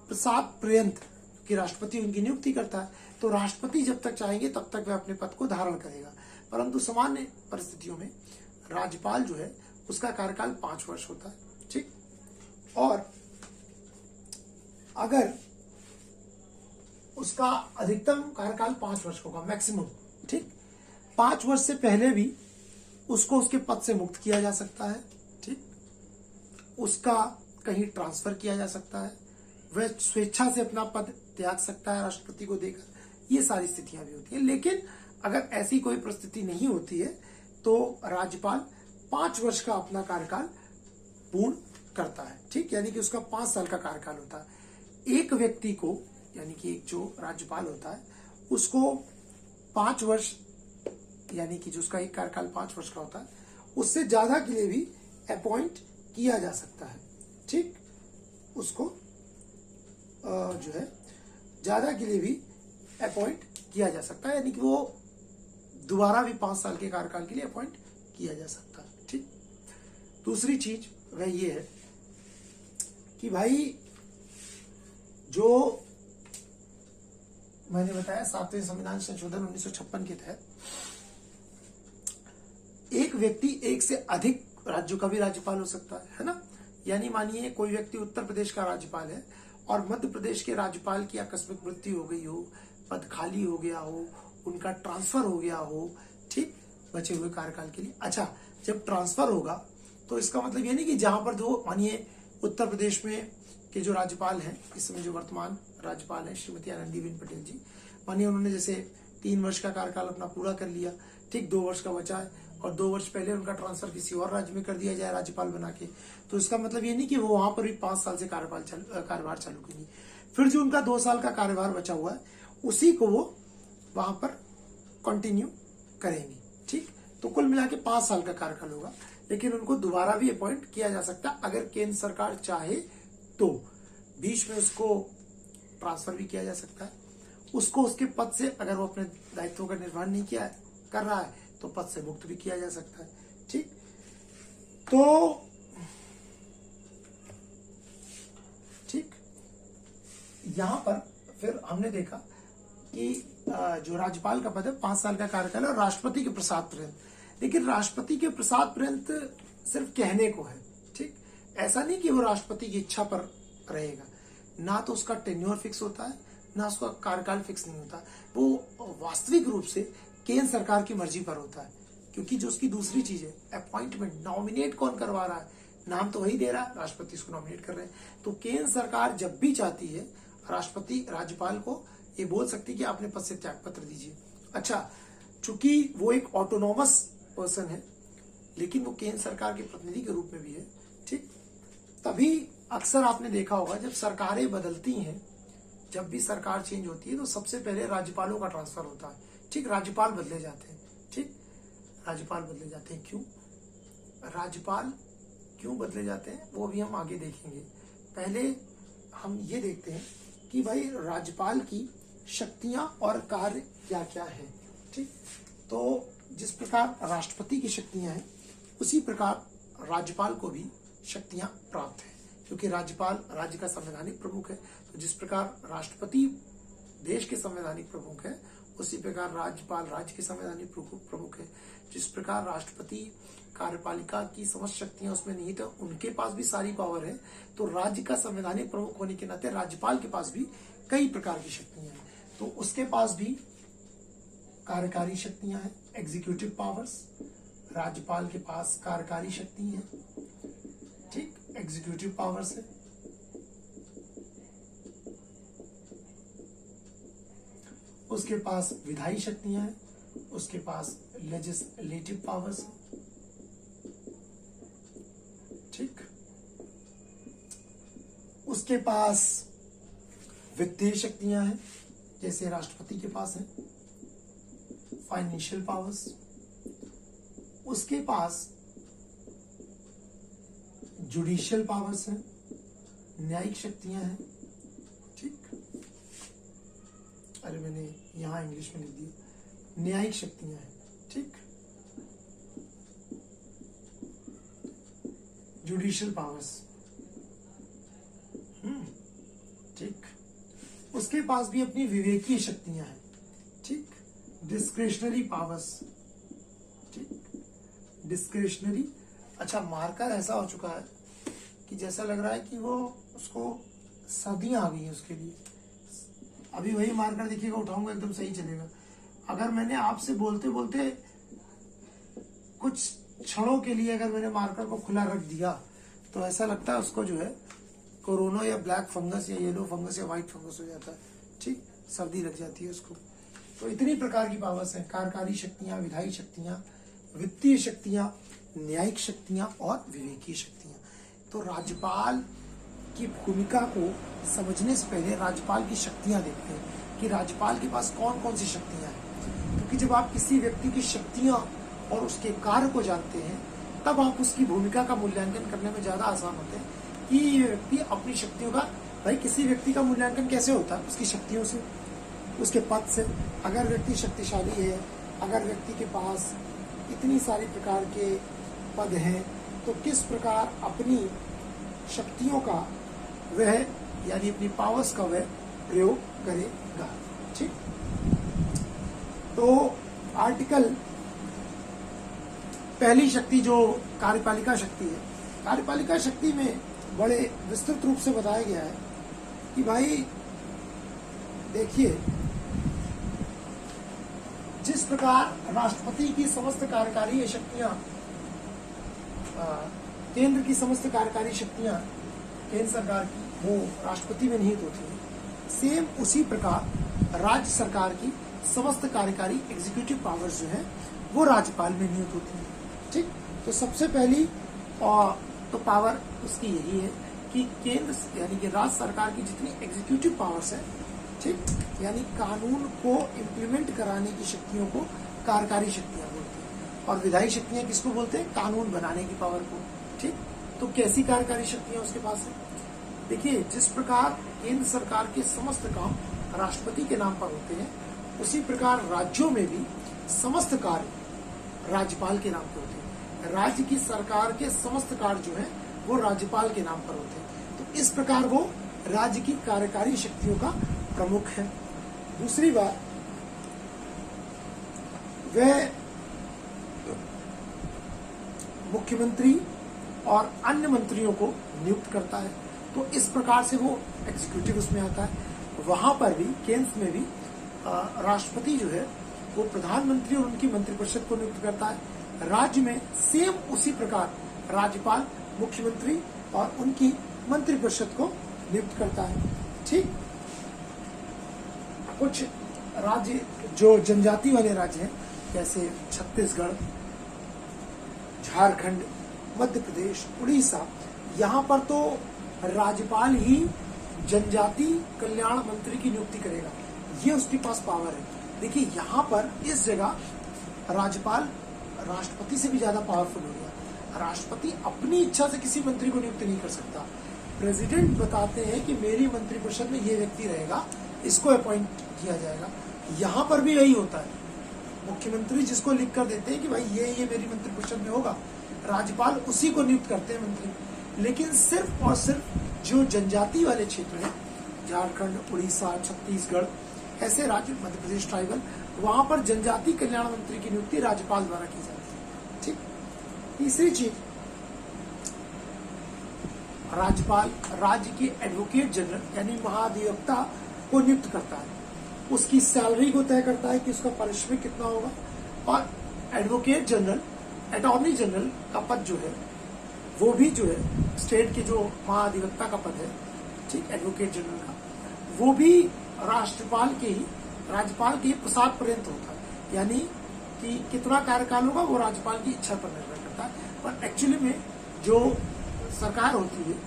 [SPEAKER 1] प्रसाद पर्यंत, कि राष्ट्रपति उनकी नियुक्ति करता है, तो राष्ट्रपति जब तक चाहेंगे तब तक वह अपने पद को धारण करेगा। परंतु सामान्य परिस्थितियों में राज्यपाल जो है उसका कार्यकाल 5 वर्ष होता है। ठीक, और अगर उसका अधिकतम कार्यकाल 5 वर्ष होगा, मैक्सिमम, ठीक, 5 वर्ष से पहले भी उसको उसके पद से मुक्त किया जा सकता है। ठीक, उसका कहीं ट्रांसफर किया जा सकता है, वह स्वेच्छा से अपना पद त्याग सकता है राष्ट्रपति को देकर, ये सारी स्थितियां भी होती है। लेकिन अगर ऐसी कोई परिस्थिति नहीं होती है तो राज्यपाल 5 वर्ष का अपना कार्यकाल पूर्ण करता है। ठीक, यानी कि उसका 5 साल का कार्यकाल होता है। एक व्यक्ति को, यानी कि एक जो राज्यपाल होता है उसको 5 वर्ष, यानी कि जो उसका एक कार्यकाल 5 वर्ष का होता है, उससे ज्यादा के लिए भी अपॉइंट किया जा सकता है। ठीक, उसको जो है ज्यादा के लिए भी अपॉइंट किया जा सकता है, यानी कि वो दोबारा भी 5 साल के कार्यकाल के लिए अपॉइंट किया जा सकता है। ठीक, दूसरी चीज वह ये है कि भाई जो मैंने बताया 7वें संविधान संशोधन 1956 के तहत एक व्यक्ति एक से अधिक राज्यों का भी राज्यपाल हो सकता है ना। यानी मानिए कोई व्यक्ति उत्तर प्रदेश का राज्यपाल है और मध्य प्रदेश के राज्यपाल की आकस्मिक मृत्यु हो गई हो, पद खाली हो गया हो, उनका ट्रांसफर हो गया हो, ठीक, बचे हुए कार्यकाल के लिए। अच्छा, जब ट्रांसफर होगा तो इसका मतलब ये नहीं कि जहां पर जो, मानिए उत्तर प्रदेश में के जो राज्यपाल हैं इस समय, जो वर्तमान राज्यपाल हैं श्रीमती आनंदीबेन पटेल जी, मानिए उन्होंने जैसे 3 वर्ष का कार्यकाल अपना पूरा कर लिया, ठीक, 2 वर्ष का बचा है और 2 वर्ष पहले उनका ट्रांसफर किसी और राज्य में कर दिया जाए राज्यपाल बना के, तो इसका मतलब ये नहीं कि वो वहां पर भी 5 साल से कार्यभार चालू करेंगी। फिर जो उनका 2 साल का कार्यभार बचा हुआ है उसी को वो वहां पर कंटिन्यू करेंगी। ठीक, तो कुल मिला के 5 साल का कार्यकाल होगा, लेकिन उनको दोबारा भी अपॉइंट किया जा सकता है अगर केंद्र सरकार चाहे तो। बीच में उसको ट्रांसफर भी किया जा सकता है, उसको उसके पद से, अगर वो अपने दायित्वों का निर्वहन नहीं कर रहा है तो पद से मुक्त भी किया जा सकता है। ठीक, तो ठीक, यहां पर फिर हमने देखा कि जो राज्यपाल का पद है 5 साल का कार्यकाल है और राष्ट्रपति के प्रसाद पर्यंत। लेकिन राष्ट्रपति के प्रसाद पर्यंत सिर्फ कहने को है। ठीक, ऐसा नहीं कि वो राष्ट्रपति की इच्छा पर रहेगा, ना तो उसका टेन्योर फिक्स होता है ना उसका कार्यकाल फिक्स नहीं होता, वो वास्तविक रूप से केंद्र सरकार की मर्जी पर होता है। क्योंकि जो उसकी दूसरी चीज है अपॉइंटमेंट, नॉमिनेट कौन करवा रहा है, नाम तो वही दे रहा है, राष्ट्रपति उसको नॉमिनेट कर रहे हैं। तो केंद्र सरकार जब भी चाहती है राष्ट्रपति राज्यपाल को ये बोल सकती है कि आपने पद से त्याग पत्र दीजिए। अच्छा, चूंकि वो एक ऑटोनॉमस पर्सन है लेकिन वो केंद्र सरकार के प्रतिनिधि के रूप में भी है। ठीक, तभी अक्सर आपने देखा होगा जब सरकारें बदलती हैं, जब भी सरकार चेंज होती है तो सबसे पहले राज्यपालों का ट्रांसफर होता है। ठीक, राज्यपाल बदले जाते हैं। ठीक, राज्यपाल बदले जाते हैं। क्यों राज्यपाल क्यों बदले जाते हैं वो भी हम आगे देखेंगे। पहले हम ये देखते हैं कि भाई राज्यपाल की शक्तियां और कार्य क्या क्या है। ठीक, तो जिस प्रकार राष्ट्रपति की शक्तियां हैं उसी प्रकार राज्यपाल को भी शक्तियां प्राप्त है, क्योंकि राज्यपाल राज्य का संवैधानिक प्रमुख है। तो जिस प्रकार राष्ट्रपति देश के संवैधानिक प्रमुख है उसी प्रकार राज्यपाल राज्य के संवैधानिक प्रमुख है। जिस प्रकार राष्ट्रपति कार्यपालिका की समस्त शक्तियां उसमें निहित है, उनके पास भी सारी पावर है, तो राज्य का संवैधानिक प्रमुख होने के नाते राज्यपाल के पास भी कई प्रकार की शक्तियां हैं। तो उसके पास भी कार्यकारी शक्तियां हैं, एग्जीक्यूटिव पावर्स। राज्यपाल के पास कार्यकारी शक्ति है, ठीक, एग्जीक्यूटिव पावर्स है। उसके पास विधायी शक्तियां हैं, उसके पास लेजिस्लेटिव पावर्स है। ठीक, उसके पास वित्तीय शक्तियां हैं जैसे राष्ट्रपति के पास है, फाइनेंशियल पावर्स। उसके पास जुडिशियल पावर्स हैं, न्यायिक शक्तियां हैं। ठीक, अरे मैंने यहां इंग्लिश में लिख दिया, न्यायिक शक्तियां हैं। ठीक, जुडिशियल पावर्स, ठीक। उसके पास भी अपनी विवेकीय शक्तियां हैं, ठीक। डिस्क्रिशनरी पावर्स, ठीक, डिस्क्रिशनरी। अच्छा, मार्कर ऐसा हो चुका है कि जैसा लग रहा है कि वो उसको सर्दियां आ गई है उसके लिए। अभी वही मार्कर देखिएगा, उठाऊंगा एकदम सही चलेगा। अगर मैंने आपसे बोलते बोलते कुछ क्षणों के लिए अगर मैंने मार्कर को खुला रख दिया तो ऐसा लगता है उसको जो है कोरोना या ब्लैक फंगस या येलो फंगस या व्हाइट फंगस हो जाता है, ठीक, सर्दी लग जाती है उसको। तो इतनी प्रकार की पावर्स हैं, कार्यकारी शक्तियां, विधायी शक्तियां, वित्तीय शक्तियां, न्यायिक शक्तियां और विवेकीय शक्तियां। तो राज्यपाल की भूमिका को समझने से पहले राज्यपाल की शक्तियां देखते हैं कि राज्यपाल के पास कौन कौन सी शक्तियां हैं, क्योंकि जब आप किसी व्यक्ति की शक्तियां और उसके कार्य को जानते हैं तब आप उसकी भूमिका का मूल्यांकन करने में ज्यादा आसान होते हैं कि ये व्यक्ति अपनी शक्तियों का, भाई किसी व्यक्ति का मूल्यांकन कैसे होता है? उसकी शक्तियों से, उसके पद से। अगर व्यक्ति शक्तिशाली है, अगर व्यक्ति के पास इतनी सारी प्रकार के पद हैं, तो किस प्रकार अपनी शक्तियों का वह, यानी अपनी पावर्स का वह प्रयोग करेगा, ठीक। तो आर्टिकल पहली शक्ति जो कार्यपालिका शक्ति है, कार्यपालिका शक्ति में बड़े विस्तृत रूप से बताया गया है कि भाई देखिए, जिस प्रकार राष्ट्रपति की समस्त कार्यकारी शक्तियां, केंद्र की समस्त कार्यकारी शक्तियां केंद्र सरकार की वो राष्ट्रपति में निहित होती है, सेम उसी प्रकार राज्य सरकार की समस्त कार्यकारी एग्जीक्यूटिव पावर्स जो है वो राज्यपाल में निहित होती है, ठीक। तो सबसे पहली तो पावर उसकी यही है कि केंद्र यानी कि राज्य सरकार की जितनी एग्जीक्यूटिव पावर्स है, ठीक, यानी कानून को इम्प्लीमेंट कराने की शक्तियों को कार्यकारी शक्तियां बोलते हैं, और विधायी शक्तियां किसको बोलते हैं? कानून बनाने की पावर को, ठीक। तो कैसी कार्यकारी शक्तियां उसके पास है? देखिए, जिस प्रकार केंद्र सरकार के समस्त काम राष्ट्रपति के नाम पर होते हैं, उसी प्रकार राज्यों में भी समस्त कार्य राज्यपाल के नाम पर होते हैं। राज्य की सरकार के समस्त कार्य जो है वो राज्यपाल के नाम पर होते हैं। तो इस प्रकार वो राज्य की कार्यकारी शक्तियों का प्रमुख है। दूसरी बात, वह मुख्यमंत्री और अन्य मंत्रियों को नियुक्त करता है, तो इस प्रकार से वो एग्जीक्यूटिव उसमें आता है। वहां पर भी, केंद्र में भी राष्ट्रपति जो है वो प्रधानमंत्री और उनकी मंत्रिपरिषद को नियुक्त करता है। राज्य में सेम उसी प्रकार राज्यपाल मुख्यमंत्री और उनकी मंत्रिपरिषद को नियुक्त करता है, ठीक। कुछ राज्य जो जनजाति वाले राज्य हैं, जैसे छत्तीसगढ़, झारखंड, मध्य प्रदेश, उड़ीसा, यहाँ पर तो राज्यपाल ही जनजाति कल्याण मंत्री की नियुक्ति करेगा, ये उसके पास पावर है। देखिए, यहाँ पर इस जगह राज्यपाल राष्ट्रपति से भी ज्यादा पावरफुल हो गया। राष्ट्रपति अपनी इच्छा से किसी मंत्री को नियुक्त नहीं कर सकता। प्रेसिडेंट बताते हैं कि मेरी मंत्रिपरिषद में ये व्यक्ति रहेगा, इसको अपॉइंट किया जाएगा। यहाँ पर भी यही होता है, मुख्यमंत्री जिसको लिख कर देते हैं कि भाई ये मेरी मंत्रिपरिषद में होगा, राज्यपाल उसी को नियुक्त करते हैं मंत्री। लेकिन सिर्फ और सिर्फ जो जनजाति वाले क्षेत्र हैं, झारखंड, उड़ीसा, छत्तीसगढ़, ऐसे राज्य, मध्य प्रदेश ट्राइबल, वहां पर जनजाति कल्याण मंत्री की नियुक्ति राज्यपाल द्वारा की जाती है, ठीक। तीसरी चीज, राज्यपाल राज्य के एडवोकेट जनरल यानी महाधिवक्ता को नियुक्त करता है, उसकी सैलरी को तय करता है कि उसका पारिश्रमिक कितना होगा, और एडवोकेट जनरल, अटॉर्नी जनरल का पद जो है वो भी जो है स्टेट के जो महाधिवक्ता का पद है, ठीक, एडवोकेट जनरल का, वो भी राज्यपाल के प्रसाद पर्यंत होता है, यानी कि कितना कार्यकाल होगा वो राज्यपाल की इच्छा पर निर्भर करता है। पर एक्चुअली में जो सरकार होती है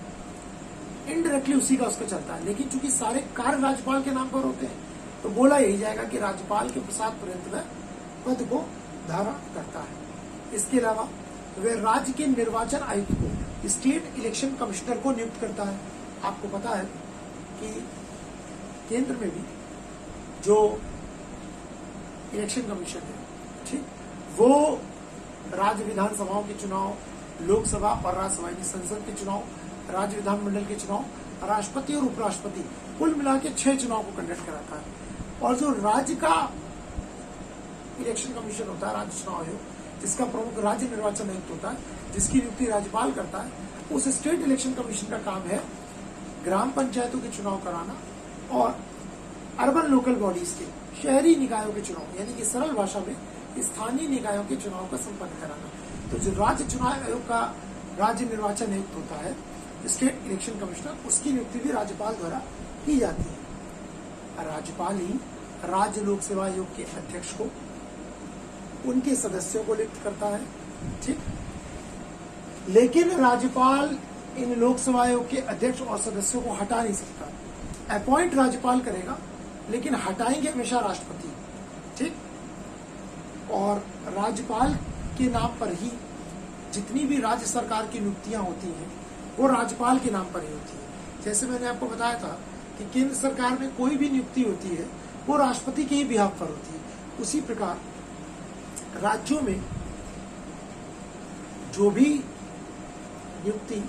[SPEAKER 1] इनडायरेक्टली उसी का उसका चलता है, लेकिन चूंकि सारे कार्य राज्यपाल के नाम पर होते हैं तो बोला यही जाएगा कि राज्यपाल के प्रसाद पर्यंत वह पद को धारण करता है। इसके अलावा वह राज्य के निर्वाचन आयुक्त को, स्टेट इलेक्शन कमिश्नर को नियुक्त करता है। आपको पता है कि केंद्र में भी जो इलेक्शन कमीशन है, ठीक, वो राज्य विधानसभाओं के चुनाव लोकसभा और राज्यसभा यानी संसद के चुनाव, राज्य विधानमंडल के चुनाव, राष्ट्रपति और उपराष्ट्रपति, कुल मिला के 6 चुनाव को कंडक्ट कराता है। और जो राज्य का इलेक्शन कमीशन होता है, राज्य चुनाव आयोग, जिसका प्रमुख राज्य निर्वाचन आयुक्त होता है, जिसकी नियुक्ति राज्यपाल करता है, उस स्टेट इलेक्शन कमीशन का काम है ग्राम पंचायतों के चुनाव कराना और अर्बन लोकल बॉडीज के, शहरी निकायों के चुनाव, यानी कि सरल भाषा में स्थानीय निकायों के चुनाव का संपन्न कराना। तो जो राज्य चुनाव आयोग का राज्य निर्वाचन आयुक्त होता है, स्टेट इलेक्शन कमिश्नर, उसकी नियुक्ति भी राज्यपाल द्वारा की जाती है। राज्यपाल ही राज्य लोक सेवा आयोग के अध्यक्ष को, उनके सदस्यों को नियुक्त करता है, ठीक। लेकिन राज्यपाल इन लोकसभा आयोग के अध्यक्ष और सदस्यों को हटा नहीं सकता। अपॉइंट राज्यपाल करेगा, लेकिन हटाएंगे हमेशा राष्ट्रपति, ठीक। और राज्यपाल के नाम पर ही जितनी भी राज्य सरकार की नियुक्तियां होती हैं वो राज्यपाल के नाम पर ही होती है। जैसे मैंने आपको बताया था कि केंद्र सरकार में कोई भी नियुक्ति होती है वो राष्ट्रपति के ही बिहाफ पर होती है, उसी प्रकार राज्यों में जो भी नियुक्ति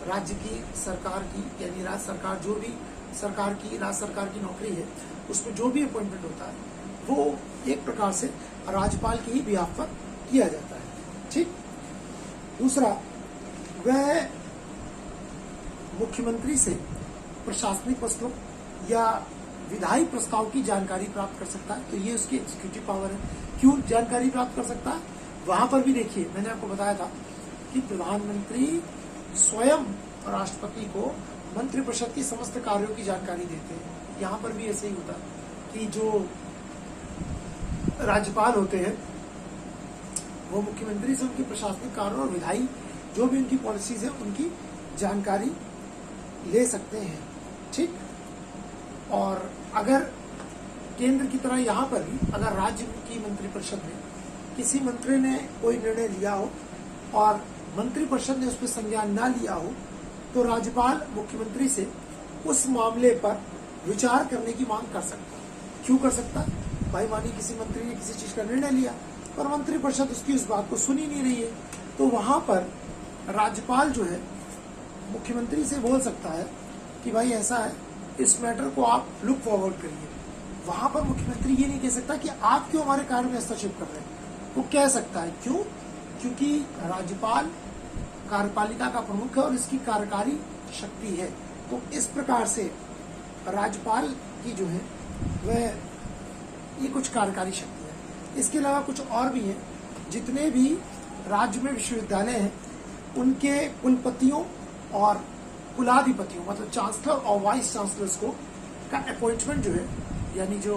[SPEAKER 1] राज्य की सरकार की, यानी राज्य सरकार जो भी राज्य सरकार की नौकरी है, उसमें जो भी अपॉइंटमेंट होता है वो एक प्रकार से राज्यपाल के ही बिहाफ पर किया जाता है, ठीक। दूसरा, वह मुख्यमंत्री से प्रशासनिक प्रस्ताव या विधायी प्रस्ताव की जानकारी प्राप्त कर सकता है। तो ये उसकी एग्जीक्यूटिव पावर है। क्यों जानकारी प्राप्त कर सकता है? वहां पर भी देखिए, मैंने आपको बताया था कि प्रधानमंत्री स्वयं राष्ट्रपति को मंत्रिपरिषद की समस्त कार्यों की जानकारी देते हैं। यहाँ पर भी ऐसे ही होता है कि जो राज्यपाल होते हैं वो मुख्यमंत्री से उनके प्रशासनिक कार्यों और विधायी जो भी उनकी पॉलिसीज है उनकी जानकारी ले सकते हैं, ठीक। और अगर केंद्र की तरह यहाँ पर भी अगर राज्य की मंत्रिपरिषद में किसी मंत्री ने कोई निर्णय लिया हो और मंत्रिपरिषद ने उस पर संज्ञान न लिया हो, तो राज्यपाल मुख्यमंत्री से उस मामले पर विचार करने की मांग कर सकता है। क्यों कर सकता है? भाई मानिए किसी मंत्री ने किसी चीज का निर्णय लिया पर मंत्रिपरिषद उसकी उस बात को सुन ही नहीं रही है, तो वहां पर राज्यपाल जो है मुख्यमंत्री से बोल सकता है कि भाई ऐसा है, इस मैटर को आप लुक फॉरवर्ड करिए। वहां पर मुख्यमंत्री ये नहीं कह सकता कि आप क्यों हमारे कार्य में हस्तक्षेप कर रहे हैं। वो कह सकता है, क्यों? क्योंकि राज्यपाल कार्यपालिका का प्रमुख है और इसकी कार्यकारी शक्ति है। तो इस प्रकार से राज्यपाल की जो है वह ये कुछ कार्यकारी शक्ति है। इसके अलावा कुछ और भी है। जितने भी राज्य में विश्वविद्यालय हैं उनके कुलपतियों और कुलाधिपतियों, मतलब चांसलर और वाइस चांसलर्स को का अपॉइंटमेंट जो है, यानी जो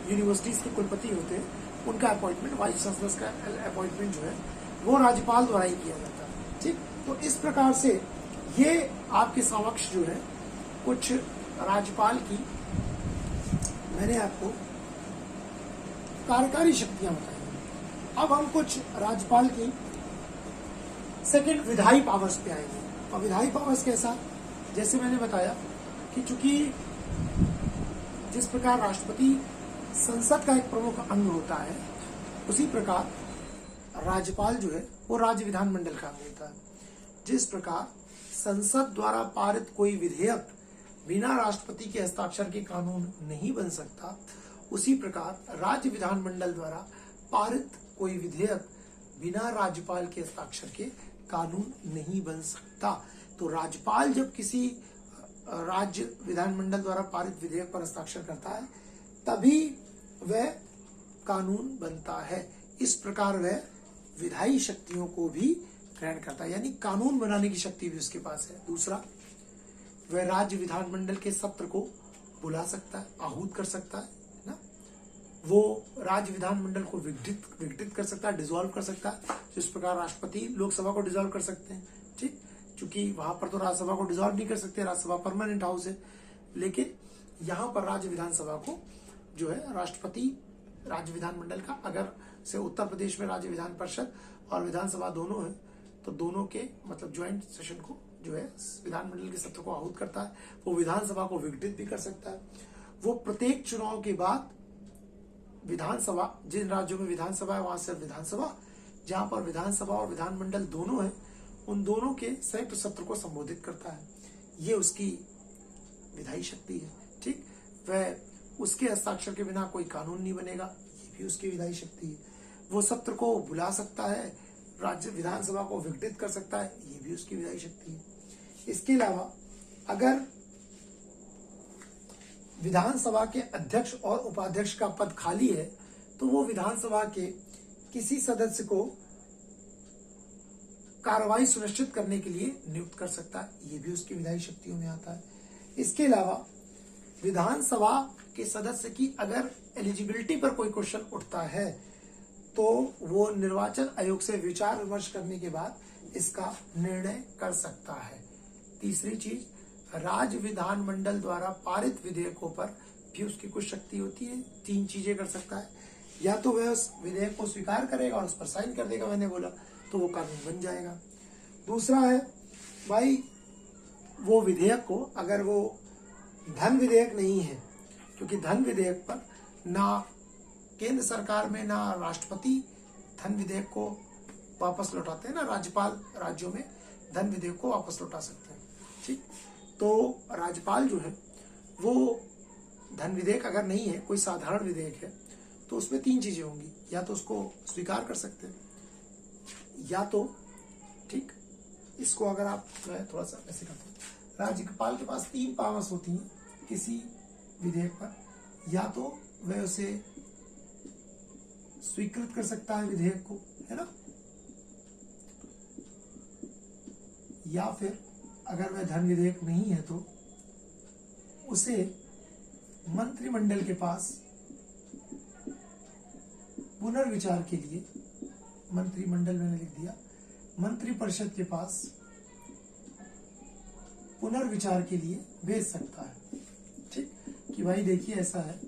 [SPEAKER 1] यूनिवर्सिटीज के कुलपति होते हैं उनका अपॉइंटमेंट, वाइस चांसलर्स का अपॉइंटमेंट जो है वो राज्यपाल द्वारा ही किया जाता है, ठीक। तो इस प्रकार से ये आपके समक्ष जो है कुछ राज्यपाल की मैंने आपको कार्यकारी शक्तियां बताई। अब हम कुछ राज्यपाल की सेकंड विधायी पावर्स पे आएंगे। और विधायी पावर्स कैसा? जैसे मैंने बताया कि चूंकि जिस प्रकार राष्ट्रपति संसद का एक प्रमुख अंग होता है, उसी प्रकार राज्यपाल जो है वो राज्य विधानमंडल का अंग होता है। जिस प्रकार संसद द्वारा पारित कोई विधेयक बिना राष्ट्रपति के हस्ताक्षर के कानून नहीं बन सकता, उसी प्रकार राज्य विधानमंडल द्वारा पारित कोई विधेयक बिना राज्यपाल के हस्ताक्षर के कानून नहीं बन सकता। तो राज्यपाल जब किसी राज्य विधानमंडल द्वारा पारित विधेयक पर हस्ताक्षर करता है तभी वह कानून बनता है। इस प्रकार वह विधायी शक्तियों को भी ग्रहण करता है, यानी कानून बनाने की शक्ति भी उसके पास है। दूसरा, वह राज्य विधानमंडल के सत्र को बुला सकता है, आहूत कर सकता है ना। वो राज्य विधानमंडल को विघटित कर सकता है, डिसॉल्व कर सकता है। जिस प्रकार राष्ट्रपति लोकसभा को डिसॉल्व कर सकते हैं, ठीक। क्योंकि वहां पर तो राज्यसभा को डिसॉल्व नहीं कर सकते, राज्यसभा परमानेंट हाउस है। लेकिन यहाँ पर राज्य विधानसभा को जो है राष्ट्रपति राज्य विधानमंडल का, अगर से उत्तर प्रदेश में राज्य विधान परिषद और विधानसभा दोनों है तो दोनों के मतलब ज्वाइंट सेशन को जो है विधानमंडल के सत्र को आहूत करता है। वो विधानसभा को विघटित भी कर सकता है। वो प्रत्येक चुनाव के बाद विधानसभा, जिन राज्यों में विधानसभा है वहां सिर्फ विधानसभा, जहां पर विधानसभा और विधानमंडल दोनों है, उन दोनों के संयुक्त सत्र को संबोधित करता है। ये उसकी विधायी शक्ति है। ठीक, वह उसके हस्ताक्षर के बिना कोई कानून नहीं बनेगा, ये भी उसकी विधायी शक्ति है। वो सत्र को बुला सकता है, राज्य विधानसभा को विघटित कर सकता है, ये भी उसकी विधायी शक्ति है। इसके अलावा अगर विधानसभा के अध्यक्ष और उपाध्यक्ष का पद खाली है तो वो विधानसभा के किसी सदस्य को कार्रवाई सुनिश्चित करने के लिए नियुक्त कर सकता है, ये भी उसकी विधायी शक्तियों में आता है। इसके अलावा विधानसभा के सदस्य की अगर एलिजिबिलिटी पर कोई क्वेश्चन उठता है तो वो निर्वाचन आयोग से विचार विमर्श करने के बाद इसका निर्णय कर सकता है। तीसरी चीज, राज्य विधानमंडल द्वारा पारित विधेयकों पर भी उसकी कुछ शक्ति होती है। 3 चीजें कर सकता है, या तो वह उस विधेयक को स्वीकार करेगा और उस पर साइन कर देगा, मैंने बोला, तो वो कानून बन जाएगा। दूसरा है भाई, वो विधेयक को, अगर वो धन विधेयक नहीं है, क्योंकि धन विधेयक पर ना केंद्र सरकार में ना राष्ट्रपति धन विधेयक को वापस लौटाते हैं, ना राज्यपाल राज्यों में धन विधेयक को वापस लौटा सकते हैं। ठीक, तो राज्यपाल जो है वो धन विधेयक अगर नहीं है, कोई साधारण विधेयक है, तो उसमें 3 चीजें होंगी, या तो उसको स्वीकार कर सकते हैं, या तो ठीक, इसको अगर आप, मैं थोड़ा सा ऐसे करता हूँ, राज्यपाल के पास 3 पावर्स होती हैं किसी विधेयक पर, या तो वह उसे स्वीकृत कर सकता है विधेयक को, है ना, या फिर अगर वह धन विधेयक नहीं है तो उसे मंत्रिमंडल के पास पुनर्विचार के लिए, मंत्रिमंडल मैंने लिख दिया, मंत्रिपरिषद के पास पुनर्विचार के लिए भेज सकता है। ठीक, कि भाई देखिए ऐसा है,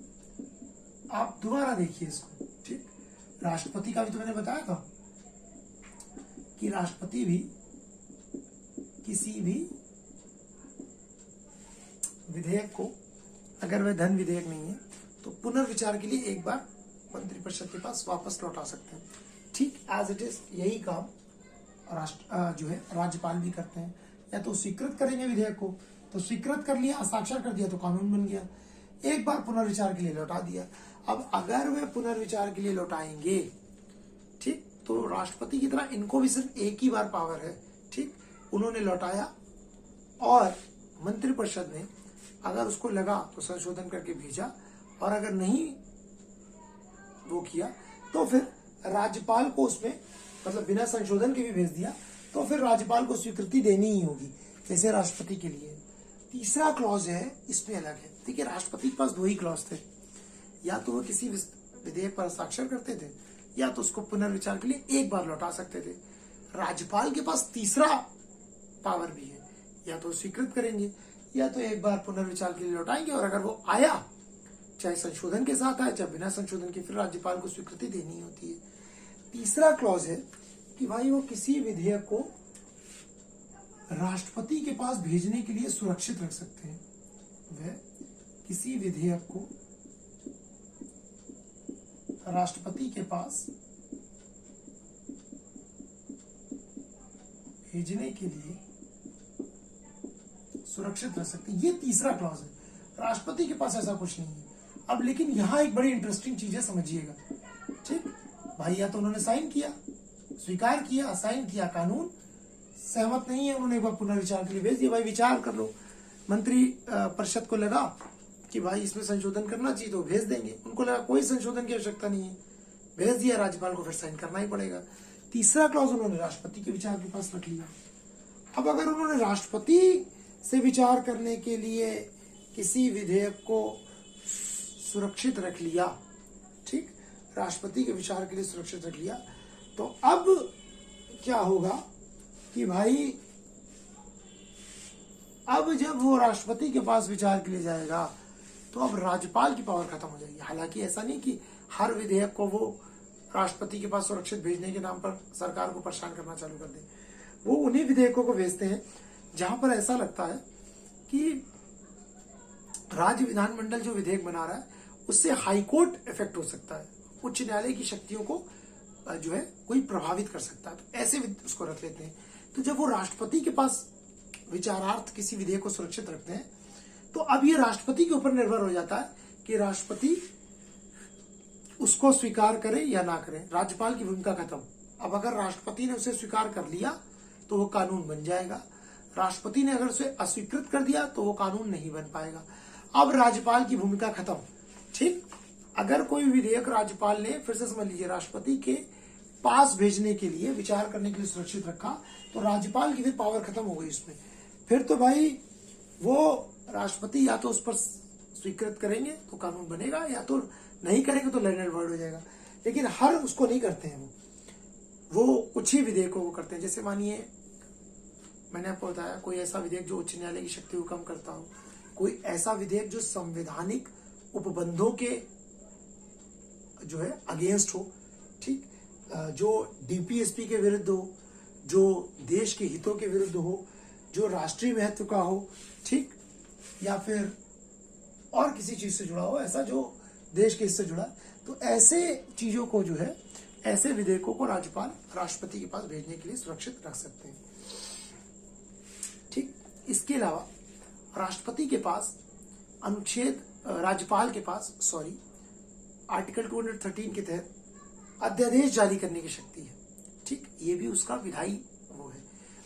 [SPEAKER 1] आप दोबारा देखिए इसको। ठीक, राष्ट्रपति का भी तो मैंने बताया था कि राष्ट्रपति भी किसी भी विधेयक को, अगर वह धन विधेयक नहीं है, तो पुनर्विचार के लिए एक बार मंत्रिपरिषद के पास वापस लौटा सकते हैं। ठीक एज इट इज यही काम जो है राज्यपाल भी करते हैं। या तो स्वीकृत करेंगे विधेयक को, तो स्वीकृत कर लिया, हस्ताक्षर कर दिया तो कानून बन गया, एक बार पुनर्विचार के लिए लौटा दिया। अब अगर वे पुनर्विचार के लिए लौटाएंगे, ठीक, तो राष्ट्रपति की तरह इनको भी सिर्फ एक ही बार पावर है। ठीक, उन्होंने लौटाया और मंत्रिपरिषद ने अगर उसको लगा तो संशोधन करके भेजा, और अगर नहीं वो किया तो फिर राज्यपाल को उसमें, मतलब बिना संशोधन के भी भेज दिया, तो फिर राज्यपाल को स्वीकृति देनी ही होगी, जैसे राष्ट्रपति के लिए। तीसरा क्लॉज है, इसमें अलग है। देखिए, राष्ट्रपति के पास 2 ही क्लॉज थे, या तो वो किसी विधेयक पर हस्ताक्षर करते थे, या तो उसको पुनर्विचार के लिए एक बार लौटा सकते थे। राज्यपाल के पास तीसरा पावर भी है, या तो स्वीकृत करेंगे, या तो एक बार पुनर्विचार के लिए लौटाएंगे, और अगर वो आया, चाहे संशोधन के साथ आए चाहे बिना संशोधन के, फिर राज्यपाल को स्वीकृति देनी होती है। तीसरा क्लॉज है कि भाई वो किसी विधेयक को राष्ट्रपति के पास भेजने के लिए सुरक्षित रख सकते हैं। वह किसी विधेयक को राष्ट्रपति के पास भेजने के लिए सुरक्षित रख सकते हैं, ये तीसरा क्लॉज है। राष्ट्रपति के पास ऐसा कुछ नहीं है। अब लेकिन यहां एक बड़ी इंटरेस्टिंग चीज है, समझिएगा। ठीक भाई, या तो उन्होंने साइन किया, स्वीकार किया, साइन किया, कानून, सहमत नहीं है, उन्होंने एक बार पुनर्विचार के लिए भेज दिया, भाई विचार कर लो। मंत्री परिषद को लगा कि भाई इसमें संशोधन करना चाहिए तो भेज देंगे, उनको लगा कोई संशोधन की आवश्यकता नहीं है, भेज दिया, राज्यपाल को फिर साइन करना ही पड़ेगा। तीसरा क्लॉज उन्होंने राष्ट्रपति के विचार के पास रख लिया। अब अगर उन्होंने राष्ट्रपति से विचार करने के लिए किसी विधेयक को सुरक्षित रख लिया, ठीक, राष्ट्रपति के विचार के लिए सुरक्षित रख लिया, तो अब क्या होगा कि भाई अब जब वो राष्ट्रपति के पास विचार के लिए जाएगा तो अब राज्यपाल की पावर खत्म हो जाएगी। हालांकि ऐसा नहीं कि हर विधेयक को वो राष्ट्रपति के पास सुरक्षित भेजने के नाम पर सरकार को परेशान करना चालू कर दे। वो उन्हीं विधेयकों को भेजते हैं जहां पर ऐसा लगता है कि राज्य विधानमंडल जो विधेयक बना रहा है उससे हाईकोर्ट इफेक्ट हो सकता है, उच्च न्यायालय की शक्तियों को जो है कोई प्रभावित कर सकता है, तो ऐसे उसको रख लेते हैं। तो जब वो राष्ट्रपति के पास विचारार्थ किसी विधेयक को सुरक्षित रखते हैं, तो अब ये राष्ट्रपति के ऊपर निर्भर हो जाता है कि राष्ट्रपति उसको स्वीकार करे या ना करे। राज्यपाल की भूमिका खत्म। अब अगर राष्ट्रपति ने उसे स्वीकार कर लिया तो वो कानून बन जाएगा, राष्ट्रपति ने अगर उसे अस्वीकृत कर दिया तो वो कानून नहीं बन पाएगा। अब राज्यपाल की भूमिका खत्म। ठीक, अगर कोई विधेयक राज्यपाल ने, फिर से समझ लीजिए, राष्ट्रपति के पास भेजने के लिए, विचार करने के लिए सुरक्षित रखा, तो राज्यपाल की फिर पावर खत्म हो गई उसमें। फिर तो भाई वो राष्ट्रपति या तो उस पर स्वीकृत करेंगे तो कानून बनेगा, या तो नहीं करेंगे तो लैंड एंड वर्ड हो जाएगा। लेकिन हर उसको नहीं करते हैं वो कुछ ही विधेयकों को करते हैं। जैसे मानिए मैंने आपको बताया कोई ऐसा विधेयक जो उच्च न्यायालय की शक्ति को कम करता हो, कोई ऐसा विधेयक जो संवैधानिक उपबंधों के जो है अगेंस्ट हो, ठीक, जो डीपीएसपी के विरुद्ध हो, जो देश के हितों के विरुद्ध हो, जो राष्ट्रीय महत्व का हो, ठीक, या फिर और किसी चीज से जुड़ा हो, ऐसा जो देश के हित से जुड़ा, तो ऐसे चीजों को जो है, ऐसे विधेयकों को राज्यपाल राष्ट्रपति के पास भेजने के लिए सुरक्षित रख सकते हैं। ठीक, इसके अलावा राष्ट्रपति के पास राज्यपाल के पास आर्टिकल 213 के तहत अध्यादेश जारी करने की शक्ति है। ठीक, ये भी उसका विधायी वो है।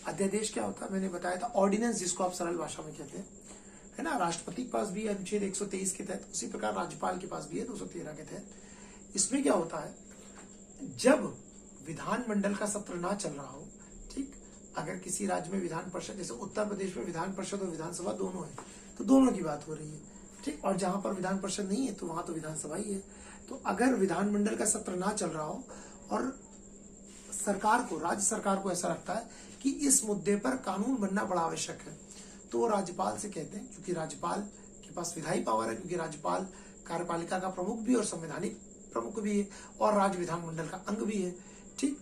[SPEAKER 1] अध्यादेश क्या होता है, मैंने बताया था, ऑर्डिनेंस जिसको आप सरल भाषा में कहते हैं, है ना। राष्ट्रपति के पास भी अनुच्छेद 123 के तहत, उसी प्रकार राज्यपाल के पास भी है 213 के तहत। इसमें क्या होता है, जब विधानमंडल का सत्र ना चल रहा हो, ठीक, अगर किसी राज्य में विधान परिषद, जैसे उत्तर प्रदेश में विधान परिषद और विधानसभा दोनों है, तो दोनों की बात हो रही है, ठीक, और जहां पर विधान परिषद नहीं है तो वहां तो विधानसभा ही है। तो अगर विधानमंडल का सत्र ना चल रहा हो और सरकार को, राज्य सरकार को ऐसा लगता है कि इस मुद्दे पर कानून बनना बड़ा आवश्यक है, तो वो राज्यपाल से कहते हैं, क्योंकि राज्यपाल के पास विधायी पावर है, क्योंकि राज्यपाल कार्यपालिका का प्रमुख भी और संवैधानिक प्रमुख भी है और राज्य विधानमंडल का अंग भी है। ठीक,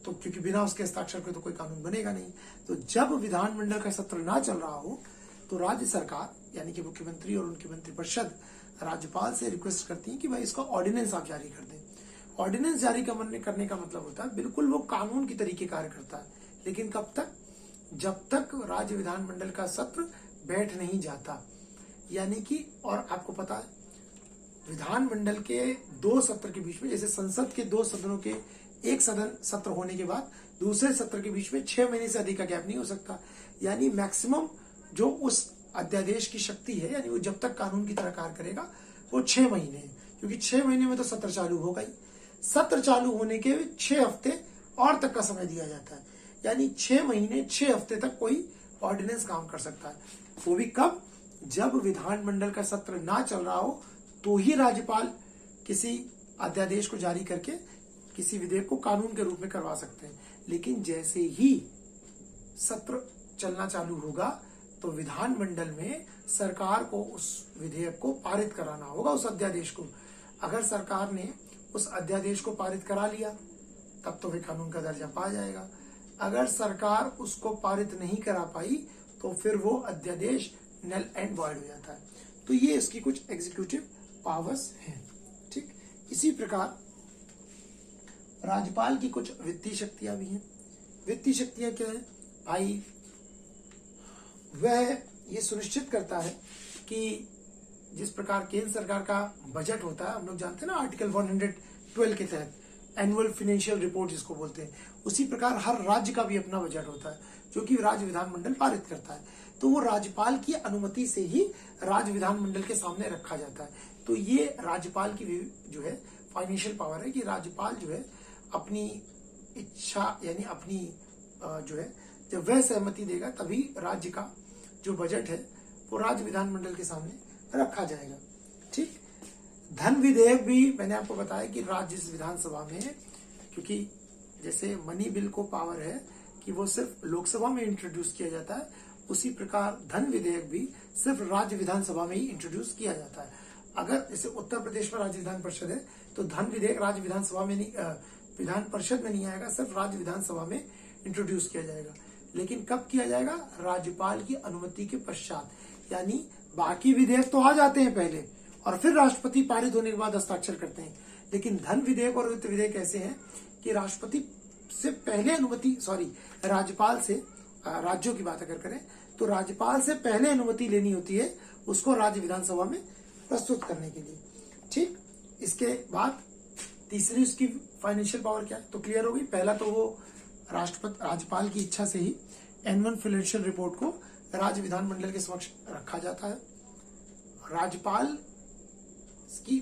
[SPEAKER 1] तो क्योंकि बिना उसके हस्ताक्षर के तो कोई कानून बनेगा नहीं। तो जब विधानमंडल का सत्र ना चल रहा हो तो राज्य सरकार यानी कि मुख्यमंत्री और उनकी मंत्रिपरिषद राज्यपाल से रिक्वेस्ट करती है कि भाई इसका ऑर्डिनेंस आप जारी कर दें। ऑर्डिनेंस जारी करने का मतलब होता है बिल्कुल वो कानून की तरीके कार्य करता है, लेकिन कब तक, जब तक राज्य विधानमंडल का सत्र बैठ नहीं जाता। यानी कि, और आपको पता है विधानमंडल के दो सत्र के बीच में, जैसे संसद के दो सदनों के एक सदन सत्र होने के बाद दूसरे सत्र के बीच में 6 महीने से अधिक का गैप नहीं हो सकता। यानी मैक्सिमम जो उस अध्यादेश की शक्ति है, यानी वो जब तक कानून की तरह कार्य करेगा वो 6 महीने है, क्योंकि 6 महीने में तो सत्र चालू होगा ही। सत्र चालू होने के 6 हफ्ते और तक का समय दिया जाता है, यानी 6 महीने 6 हफ्ते तक कोई ऑर्डिनेंस काम कर सकता है। वो भी कब, जब विधानमंडल का सत्र ना चल रहा हो तो ही राज्यपाल किसी अध्यादेश को जारी करके किसी विधेयक को कानून के रूप में करवा सकते हैं। लेकिन जैसे ही सत्र चलना चालू होगा तो विधानमंडल में सरकार को उस विधेयक को पारित कराना होगा, उस अध्यादेश को। अगर सरकार ने उस अध्यादेश को पारित करा लिया तब तो वे कानून का दर्जा पा जाएगा। अगर सरकार उसको पारित नहीं करा पाई तो फिर वो अध्यादेश नल एंड वॉइड हो जाता है। तो ये इसकी कुछ एग्जीक्यूटिव पावर्स हैं। ठीक, इसी प्रकार राज्यपाल की कुछ वित्तीय शक्तियां भी हैं। वित्तीय शक्तियां क्या है भाई, वह ये सुनिश्चित करता है कि जिस प्रकार केंद्र सरकार का बजट होता है, हम लोग जानते हैं ना आर्टिकल 112 के तहत एनुअल फाइनेंशियल रिपोर्ट जिसको बोलते हैं, उसी प्रकार हर राज्य का भी अपना बजट होता है जो कि राज्य विधानमंडल पारित करता है। तो वो राज्यपाल की अनुमति से ही राज्य विधानमंडल के सामने रखा जाता है। तो ये राज्यपाल की जो है फाइनेंशियल पावर है कि राज्यपाल जो है अपनी इच्छा यानी अपनी जो है जब वह सहमति देगा तभी राज्य का जो बजट है वो राज्य विधानमंडल के सामने रखा जाएगा। ठीक, धन विधेयक भी मैंने आपको बताया कि राज्य विधानसभा में, क्योंकि जैसे मनी बिल को पावर है कि वो सिर्फ लोकसभा में इंट्रोड्यूस किया जाता है, उसी प्रकार धन विधेयक भी सिर्फ राज्य विधानसभा में ही इंट्रोड्यूस किया जाता है। अगर जैसे उत्तर प्रदेश में राज्य विधान परिषद है तो धन विधेयक राज्य विधानसभा में नहीं, विधान परिषद में नहीं आएगा, सिर्फ राज्य विधानसभा में इंट्रोड्यूस किया जाएगा। लेकिन कब किया जाएगा, राज्यपाल की अनुमति के पश्चात। यानी बाकी विधेयक तो आ जाते हैं पहले और फिर राष्ट्रपति पारित होने के बाद हस्ताक्षर करते हैं, लेकिन धन विधेयक और वित्त विधेयक ऐसे हैं कि राष्ट्रपति से पहले अनुमति, राज्यपाल से, राज्यों की बात अगर करें तो राज्यपाल से पहले अनुमति लेनी होती है उसको राज्य विधानसभा में प्रस्तुत करने के लिए। ठीक, इसके बाद तीसरी उसकी फाइनेंशियल पावर क्या है, तो क्लियर हो गई। पहला तो वो राज्यपाल की इच्छा से ही एनुअल फाइनेंशियल रिपोर्ट को राज्य विधानमंडल के समक्ष रखा जाता है। राज्यपाल की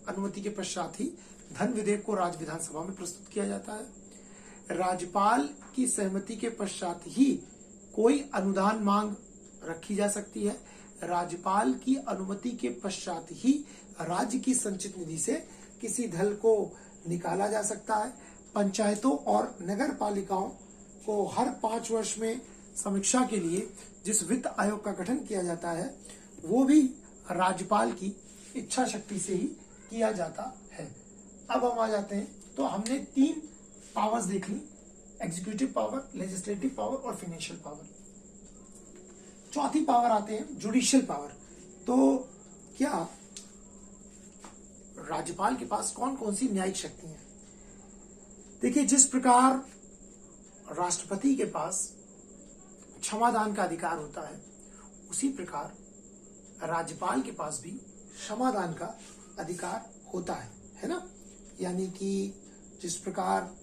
[SPEAKER 1] अनुमति के पश्चात ही धन विधेयक को राज्य विधानसभा में प्रस्तुत किया जाता है। राज्यपाल की सहमति के पश्चात ही कोई अनुदान मांग रखी जा सकती है। राज्यपाल की अनुमति के पश्चात ही राज्य की संचित निधि से किसी दल को निकाला जा सकता है। पंचायतों और नगर पालिकाओं को हर 5 वर्ष में समीक्षा के लिए जिस वित्त आयोग का गठन किया जाता है वो भी राज्यपाल की इच्छा शक्ति से ही किया जाता है। अब हम आ जाते हैं, तो हमने 3 पावर्स देख ली, एग्जीक्यूटिव पावर, लेजिस्लेटिव पावर और फाइनेंशियल पावर। चौथी पावर आते हैं जुडिशियल पावर। तो क्या राज्यपाल के पास कौन कौन सी न्यायिक शक्ति है? देखिए, जिस प्रकार राष्ट्रपति के पास क्षमादान का अधिकार होता है उसी प्रकार राज्यपाल के पास भी क्षमादान का अधिकार होता है ना। यानी कि जिस प्रकार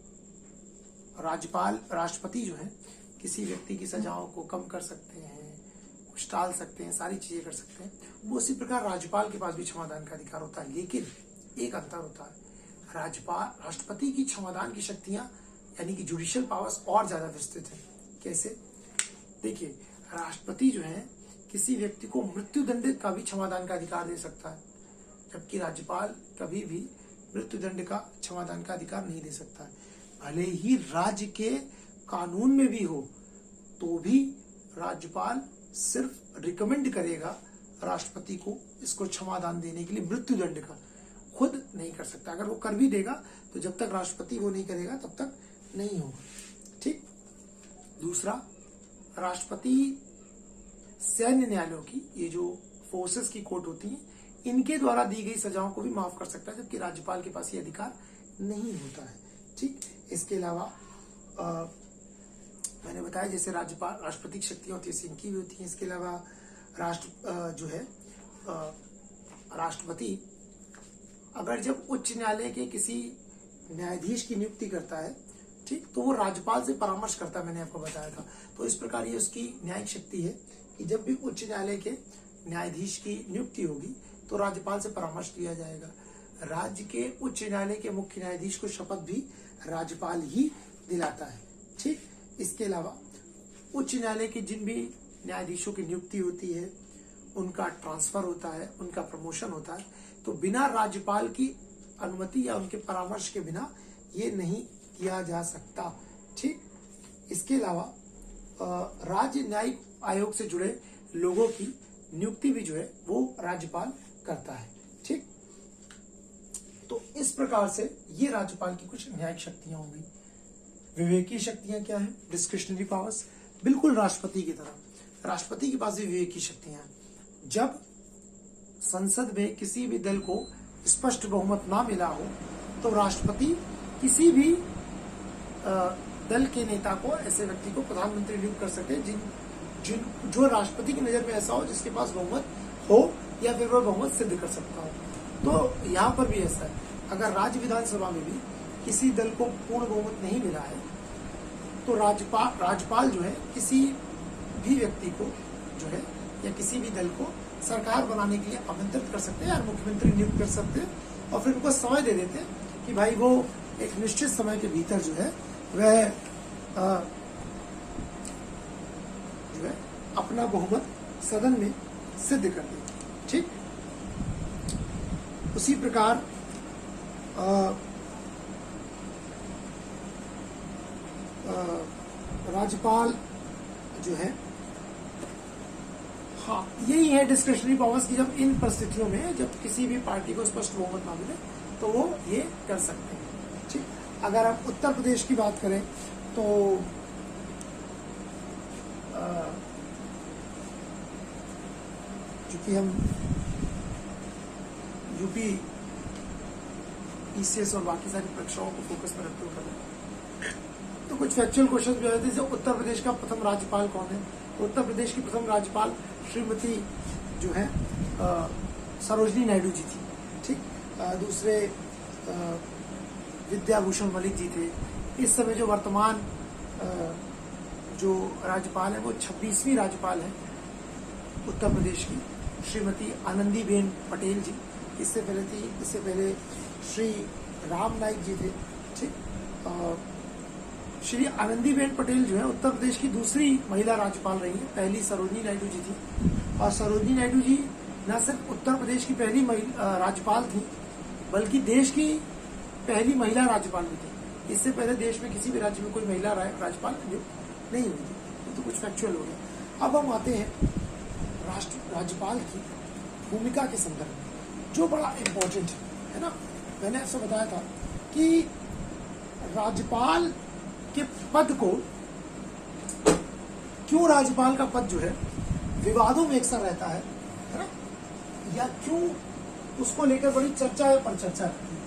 [SPEAKER 1] राष्ट्रपति जो है किसी व्यक्ति की सजाओं को कम कर सकते हैं, कुछ टाल सकते हैं, सारी चीजें कर सकते हैं, वो उसी प्रकार राज्यपाल के पास भी क्षमादान का अधिकार होता है। लेकिन एक अंतर होता है, राष्ट्रपति की क्षमादान की शक्तियां यानी कि जुडिशियल पावर्स और ज्यादा विस्तृत है। कैसे? देखिए, राष्ट्रपति जो है किसी व्यक्ति को मृत्युदंड का भी क्षमादान का अधिकार दे सकता है, जबकि राज्यपाल कभी भी मृत्युदंड का क्षमादान का अधिकार नहीं दे सकता है। भले ही राज्य के कानून में भी हो तो भी राज्यपाल सिर्फ रिकमेंड करेगा राष्ट्रपति को इसको क्षमादान देने के लिए, मृत्युदंड का खुद नहीं कर सकता। अगर वो कर भी देगा तो जब तक राष्ट्रपति वो नहीं करेगा तब तक नहीं होगा। ठीक। दूसरा, राष्ट्रपति सैन्य न्यायालयों की, ये जो फोर्सेस की कोर्ट होती है, इनके द्वारा दी गई सजाओं को भी माफ कर सकता है, जबकि राज्यपाल के पास ये अधिकार नहीं होता है। ठीक। इसके अलावा मैंने बताया जैसे राष्ट्रपति की शक्तियां होती है इनकी भी होती है। इसके अलावा राष्ट्रपति अगर जब उच्च न्यायालय के किसी न्यायाधीश की नियुक्ति करता है, ठीक, तो वो राज्यपाल से परामर्श करता है, मैंने आपको बताया था। तो इस प्रकार ये उसकी न्यायिक शक्ति है कि जब भी उच्च न्यायालय के न्यायाधीश की नियुक्ति होगी तो राज्यपाल से परामर्श लिया जाएगा। राज्य के उच्च न्यायालय के मुख्य न्यायाधीश को शपथ भी राज्यपाल ही दिलाता है। ठीक। इसके अलावा उच्च न्यायालय के जिन भी न्यायाधीशों की नियुक्ति होती है, उनका ट्रांसफर होता है, उनका प्रमोशन होता है, तो बिना राज्यपाल की अनुमति या उनके परामर्श के बिना ये नहीं किया जा सकता। ठीक। इसके अलावा राज्य न्यायिक आयोग से जुड़े लोगों की नियुक्ति भी जो है वो राज्यपाल करता है। ठीक। तो इस प्रकार से ये राज्यपाल की कुछ न्यायिक शक्तियां होंगी। विवेकीय शक्तियां क्या है? डिस्क्रिशनरी पावर्स, बिल्कुल राष्ट्रपति की तरह राष्ट्रपति के पास भी विवेकीय शक्तियां हैं। जब संसद में किसी भी दल को स्पष्ट बहुमत ना मिला हो तो राष्ट्रपति किसी भी दल के नेता को, ऐसे व्यक्ति को प्रधानमंत्री नियुक्त कर सकते हैं जो राष्ट्रपति की नजर में ऐसा हो जिसके पास बहुमत हो या फिर वह बहुमत सिद्ध कर सकता हो। तो यहाँ पर भी ऐसा है, अगर राज्य विधानसभा में भी किसी दल को पूर्ण बहुमत नहीं मिला है तो राज्यपाल जो है किसी भी व्यक्ति को जो है या किसी भी दल को सरकार बनाने के लिए आमंत्रित कर सकते हैं या मुख्यमंत्री नियुक्त कर सकते हैं और फिर उनको समय दे देते हैं कि भाई वो एक निश्चित समय के भीतर जो है वह जो है अपना बहुमत सदन में सिद्ध कर दे। ठीक। उसी प्रकार राज्यपाल जो है, हाँ, यही है डिस्क्रिशनरी पावर्स की, जब इन परिस्थितियों में जब किसी भी पार्टी को स्पष्ट बहुमत ना मिले तो वो ये कर सकते हैं। ठीक। अगर आप उत्तर प्रदेश की बात करें तो चूंकि हम यूपी पीसीएस और बाकी सारी परीक्षाओं को फोकस में रखते हुए कर रहे हैं। तो कुछ फैक्चुअल क्वेश्चन भी आए थे, जैसे उत्तर प्रदेश का प्रथम राज्यपाल कौन है? तो उत्तर प्रदेश की प्रथम राज्यपाल श्रीमती जो है सरोजनी नायडू जी थी। ठीक, दूसरे विद्याभूषण मलिक जी थे। इस समय जो वर्तमान जो राज्यपाल है वो 26वीं राज्यपाल है उत्तर प्रदेश की, श्रीमती आनंदीबेन पटेल जी। इससे पहले श्री राम नाईक जी थे। ठीक, श्री आनंदीबेन पटेल जो है उत्तर प्रदेश की दूसरी महिला राज्यपाल रही है। पहली सरोजनी नायडू जी थी, और सरोजनी नायडू जी न सिर्फ उत्तर प्रदेश की पहली राज्यपाल थी, बल्कि देश की पहली महिला राज्यपाल भी थी। इससे पहले देश में किसी भी राज्य में कोई महिला राज्यपाल नहीं हुई थी। तो कुछ फैक्चुअल हो गया। अब हम आते हैं राज्यपाल की भूमिका के संदर्भ में, जो बड़ा इम्पोर्टेंट है ना। मैंने आपसे बताया था कि राज्यपाल के पद को, क्यों राज्यपाल का पद जो है विवादों में अक्सर रहता है ना, या क्यों उसको लेकर बड़ी चर्चा या परिचर्चा रहती है।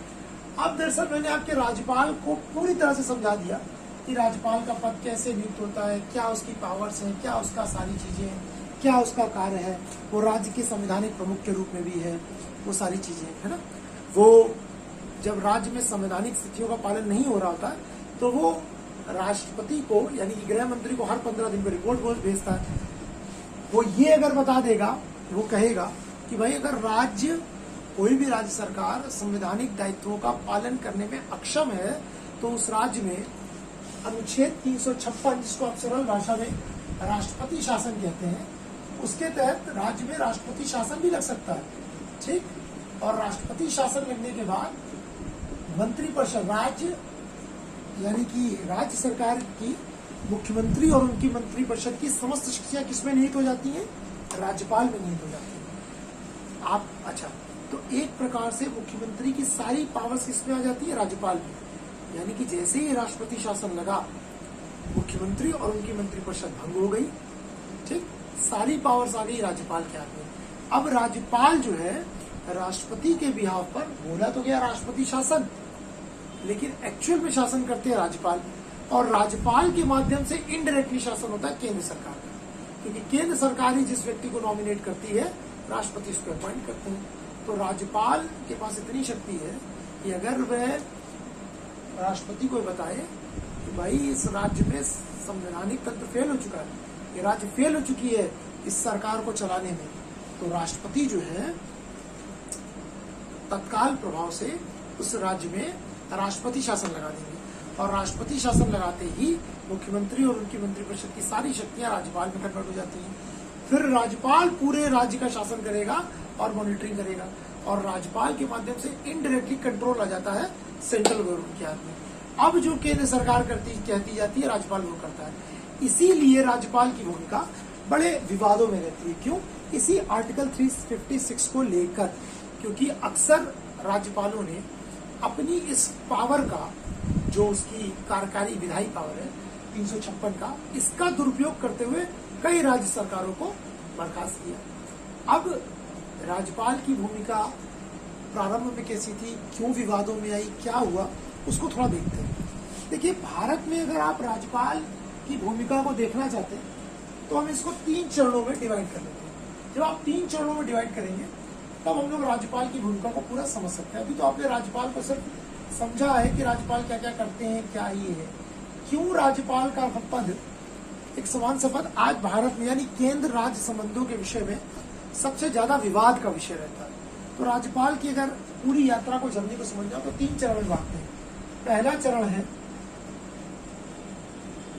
[SPEAKER 1] अब दरअसल मैंने आपके राज्यपाल को पूरी तरह से समझा दिया कि राज्यपाल का पद कैसे नियुक्त होता है, क्या उसकी पावर्स है, क्या उसका सारी चीजें हैं, क्या उसका कार्य है, वो राज्य के संवैधानिक प्रमुख के रूप में भी है, वो सारी चीजें है ना। वो जब राज्य में संवैधानिक स्थितियों का पालन नहीं हो रहा होता है तो वो राष्ट्रपति को यानी कि गृह मंत्री को हर 15 दिन में रिपोर्ट भेजता है। वो ये अगर बता देगा, वो कहेगा कि भाई अगर राज्य, कोई भी राज्य सरकार संवैधानिक दायित्वों का पालन करने में अक्षम है तो उस राज्य में अनुच्छेद 356, जिसको आप सरल भाषा में राष्ट्रपति शासन कहते हैं, उसके तहत राज्य में राष्ट्रपति शासन भी लग सकता है। ठीक, और राष्ट्रपति शासन लगने के बाद मंत्रिपरिषद, राज्य यानी कि राज्य सरकार की मुख्यमंत्री और उनकी मंत्रिपरिषद की समस्त शक्तियां किसमें निहित हो जाती हैं? राज्यपाल में निहित हो जाती हैं। आप अच्छा, तो एक प्रकार से मुख्यमंत्री की सारी पावर्स किसमें आ जाती है? राज्यपाल में। यानी कि जैसे ही राष्ट्रपति शासन लगा, मुख्यमंत्री और उनकी मंत्रिपरिषद भंग हो गई। ठीक, सारी पावर्स आ गई राज्यपाल के हाथ में। अब राज्यपाल जो है राष्ट्रपति के बिहाफ पर, बोला तो गया राष्ट्रपति शासन, लेकिन एक्चुअल में शासन करते हैं राज्यपाल, और राज्यपाल के माध्यम से इनडायरेक्टली शासन होता है केंद्र सरकार का, क्योंकि केंद्र सरकार ही जिस व्यक्ति को नॉमिनेट करती है, राष्ट्रपति उसको अपॉइंट करते हैं। तो राज्यपाल के पास इतनी शक्ति है कि अगर वह राष्ट्रपति को बताए कि भाई इस राज्य में संवैधानिक तंत्र फेल हो चुका है, ये राज्य फेल हो चुकी है इस सरकार को चलाने में, तो राष्ट्रपति जो है तत्काल प्रभाव से उस राज्य में राष्ट्रपति शासन लगा देंगे, और राष्ट्रपति शासन लगाते ही मुख्यमंत्री और उनकी मंत्रिपरिषद की सारी शक्तियां राज्यपाल में कन्वर्ट हो जाती हैं। फिर राज्यपाल पूरे राज्य का शासन करेगा और मॉनिटरिंग करेगा, और राज्यपाल के माध्यम से इनडायरेक्टली कंट्रोल आ जाता है सेंट्रल गवर्नमेंट के हाथ में। अब जो केंद्र सरकार कहती जाती है, राज्यपाल वो करता है। इसीलिए राज्यपाल की भूमिका बड़े विवादों में रहती है। क्यों? इसी आर्टिकल 356 को लेकर, क्योंकि अक्सर राज्यपालों ने अपनी इस पावर का, जो उसकी कार्यकारी विधायी पावर है 356 का, इसका दुरुपयोग करते हुए कई राज्य सरकारों को बर्खास्त किया। अब राज्यपाल की भूमिका प्रारंभ में कैसी थी, क्यों विवादों में आई, क्या हुआ, उसको थोड़ा देखते हैं। देखिए, भारत में अगर आप राज्यपाल की भूमिका को देखना चाहते हैं तो हम इसको 3 चरणों में डिवाइड कर लेते हैं। जब आप 3 चरणों में डिवाइड करेंगे तब हम लोग राज्यपाल की भूमिका को पूरा समझ सकते हैं। अभी तो आपने राज्यपाल को सिर्फ समझा है कि राज्यपाल क्या क्या करते हैं, क्या ये है, क्यों राज्यपाल का पद एक समान सा पद आज भारत में, यानी केंद्र राज्य संबंधों के विषय में सबसे ज्यादा विवाद का विषय रहता है। तो राज्यपाल की अगर पूरी यात्रा को जर्नी को समझ जाओ तो 3 चरण में बांटते हैं। पहला चरण है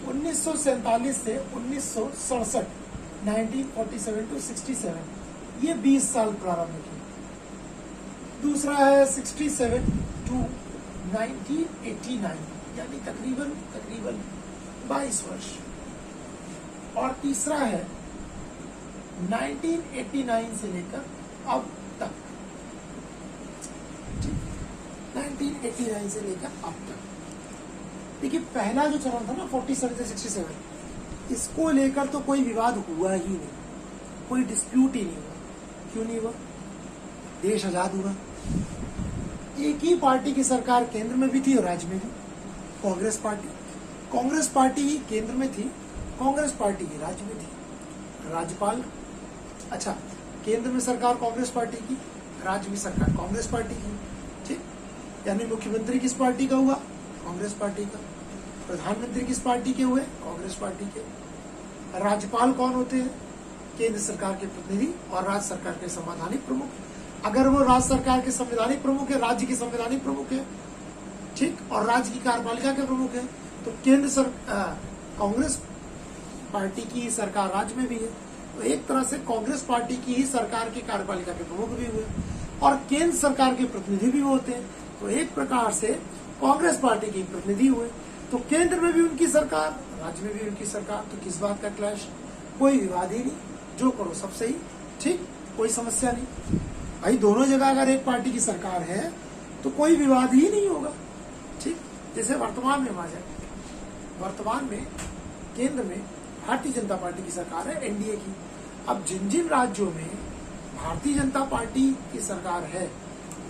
[SPEAKER 1] 1947 से 1967, 1947 to 67, ये 20 साल प्रारंभ की। दूसरा है 67 to 1989, यानी तकरीबन 22 वर्ष। और तीसरा है 1989 से लेकर अब तक, 1989 से लेकर अब तक। देखिए, पहला जो चरण था ना 47 से 67, इसको लेकर तो कोई विवाद हुआ ही नहीं, कोई डिस्प्यूट ही नहीं हुआ। क्यों नहीं हुआ? देश आजाद हुआ, एक ही पार्टी की सरकार केंद्र में भी थी और राज्य में भी, कांग्रेस पार्टी। कांग्रेस पार्टी ही केंद्र में थी, कांग्रेस पार्टी ही राज्य में थी। राज्यपाल, अच्छा, केंद्र में सरकार कांग्रेस पार्टी की, राज्य में सरकार कांग्रेस पार्टी की, ठीक। यानी मुख्यमंत्री किस पार्टी का हुआ? कांग्रेस पार्टी का। प्रधानमंत्री किस पार्टी के हुए? कांग्रेस पार्टी के। राज्यपाल कौन होते हैं? केंद्र सरकार के प्रतिनिधि और राज्य सरकार के संवैधानिक प्रमुख। अगर वो राज्य सरकार के संवैधानिक प्रमुख है, राज्य के संवैधानिक प्रमुख है, ठीक, और राज्य की कार्यपालिका के प्रमुख है, तो कांग्रेस पार्टी की सरकार राज्य में भी है, तो एक तरह से कांग्रेस पार्टी की ही सरकार की कार्यपालिका के प्रमुख भी हुए और केंद्र सरकार के प्रतिनिधि भी होते हैं, तो एक प्रकार से कांग्रेस पार्टी के प्रतिनिधि हुए। तो केंद्र में भी उनकी सरकार, राज्य में भी उनकी सरकार, तो किस बात का क्लैश? कोई विवाद ही नहीं, जो करो सब सही, ठीक, कोई समस्या नहीं भाई। दोनों जगह अगर एक पार्टी की सरकार है तो कोई विवाद ही नहीं होगा, ठीक। जैसे वर्तमान में आ जाए, वर्तमान में केंद्र में भारतीय जनता पार्टी की सरकार है, एनडीए की। अब जिन जिन राज्यों में भारतीय जनता पार्टी की सरकार है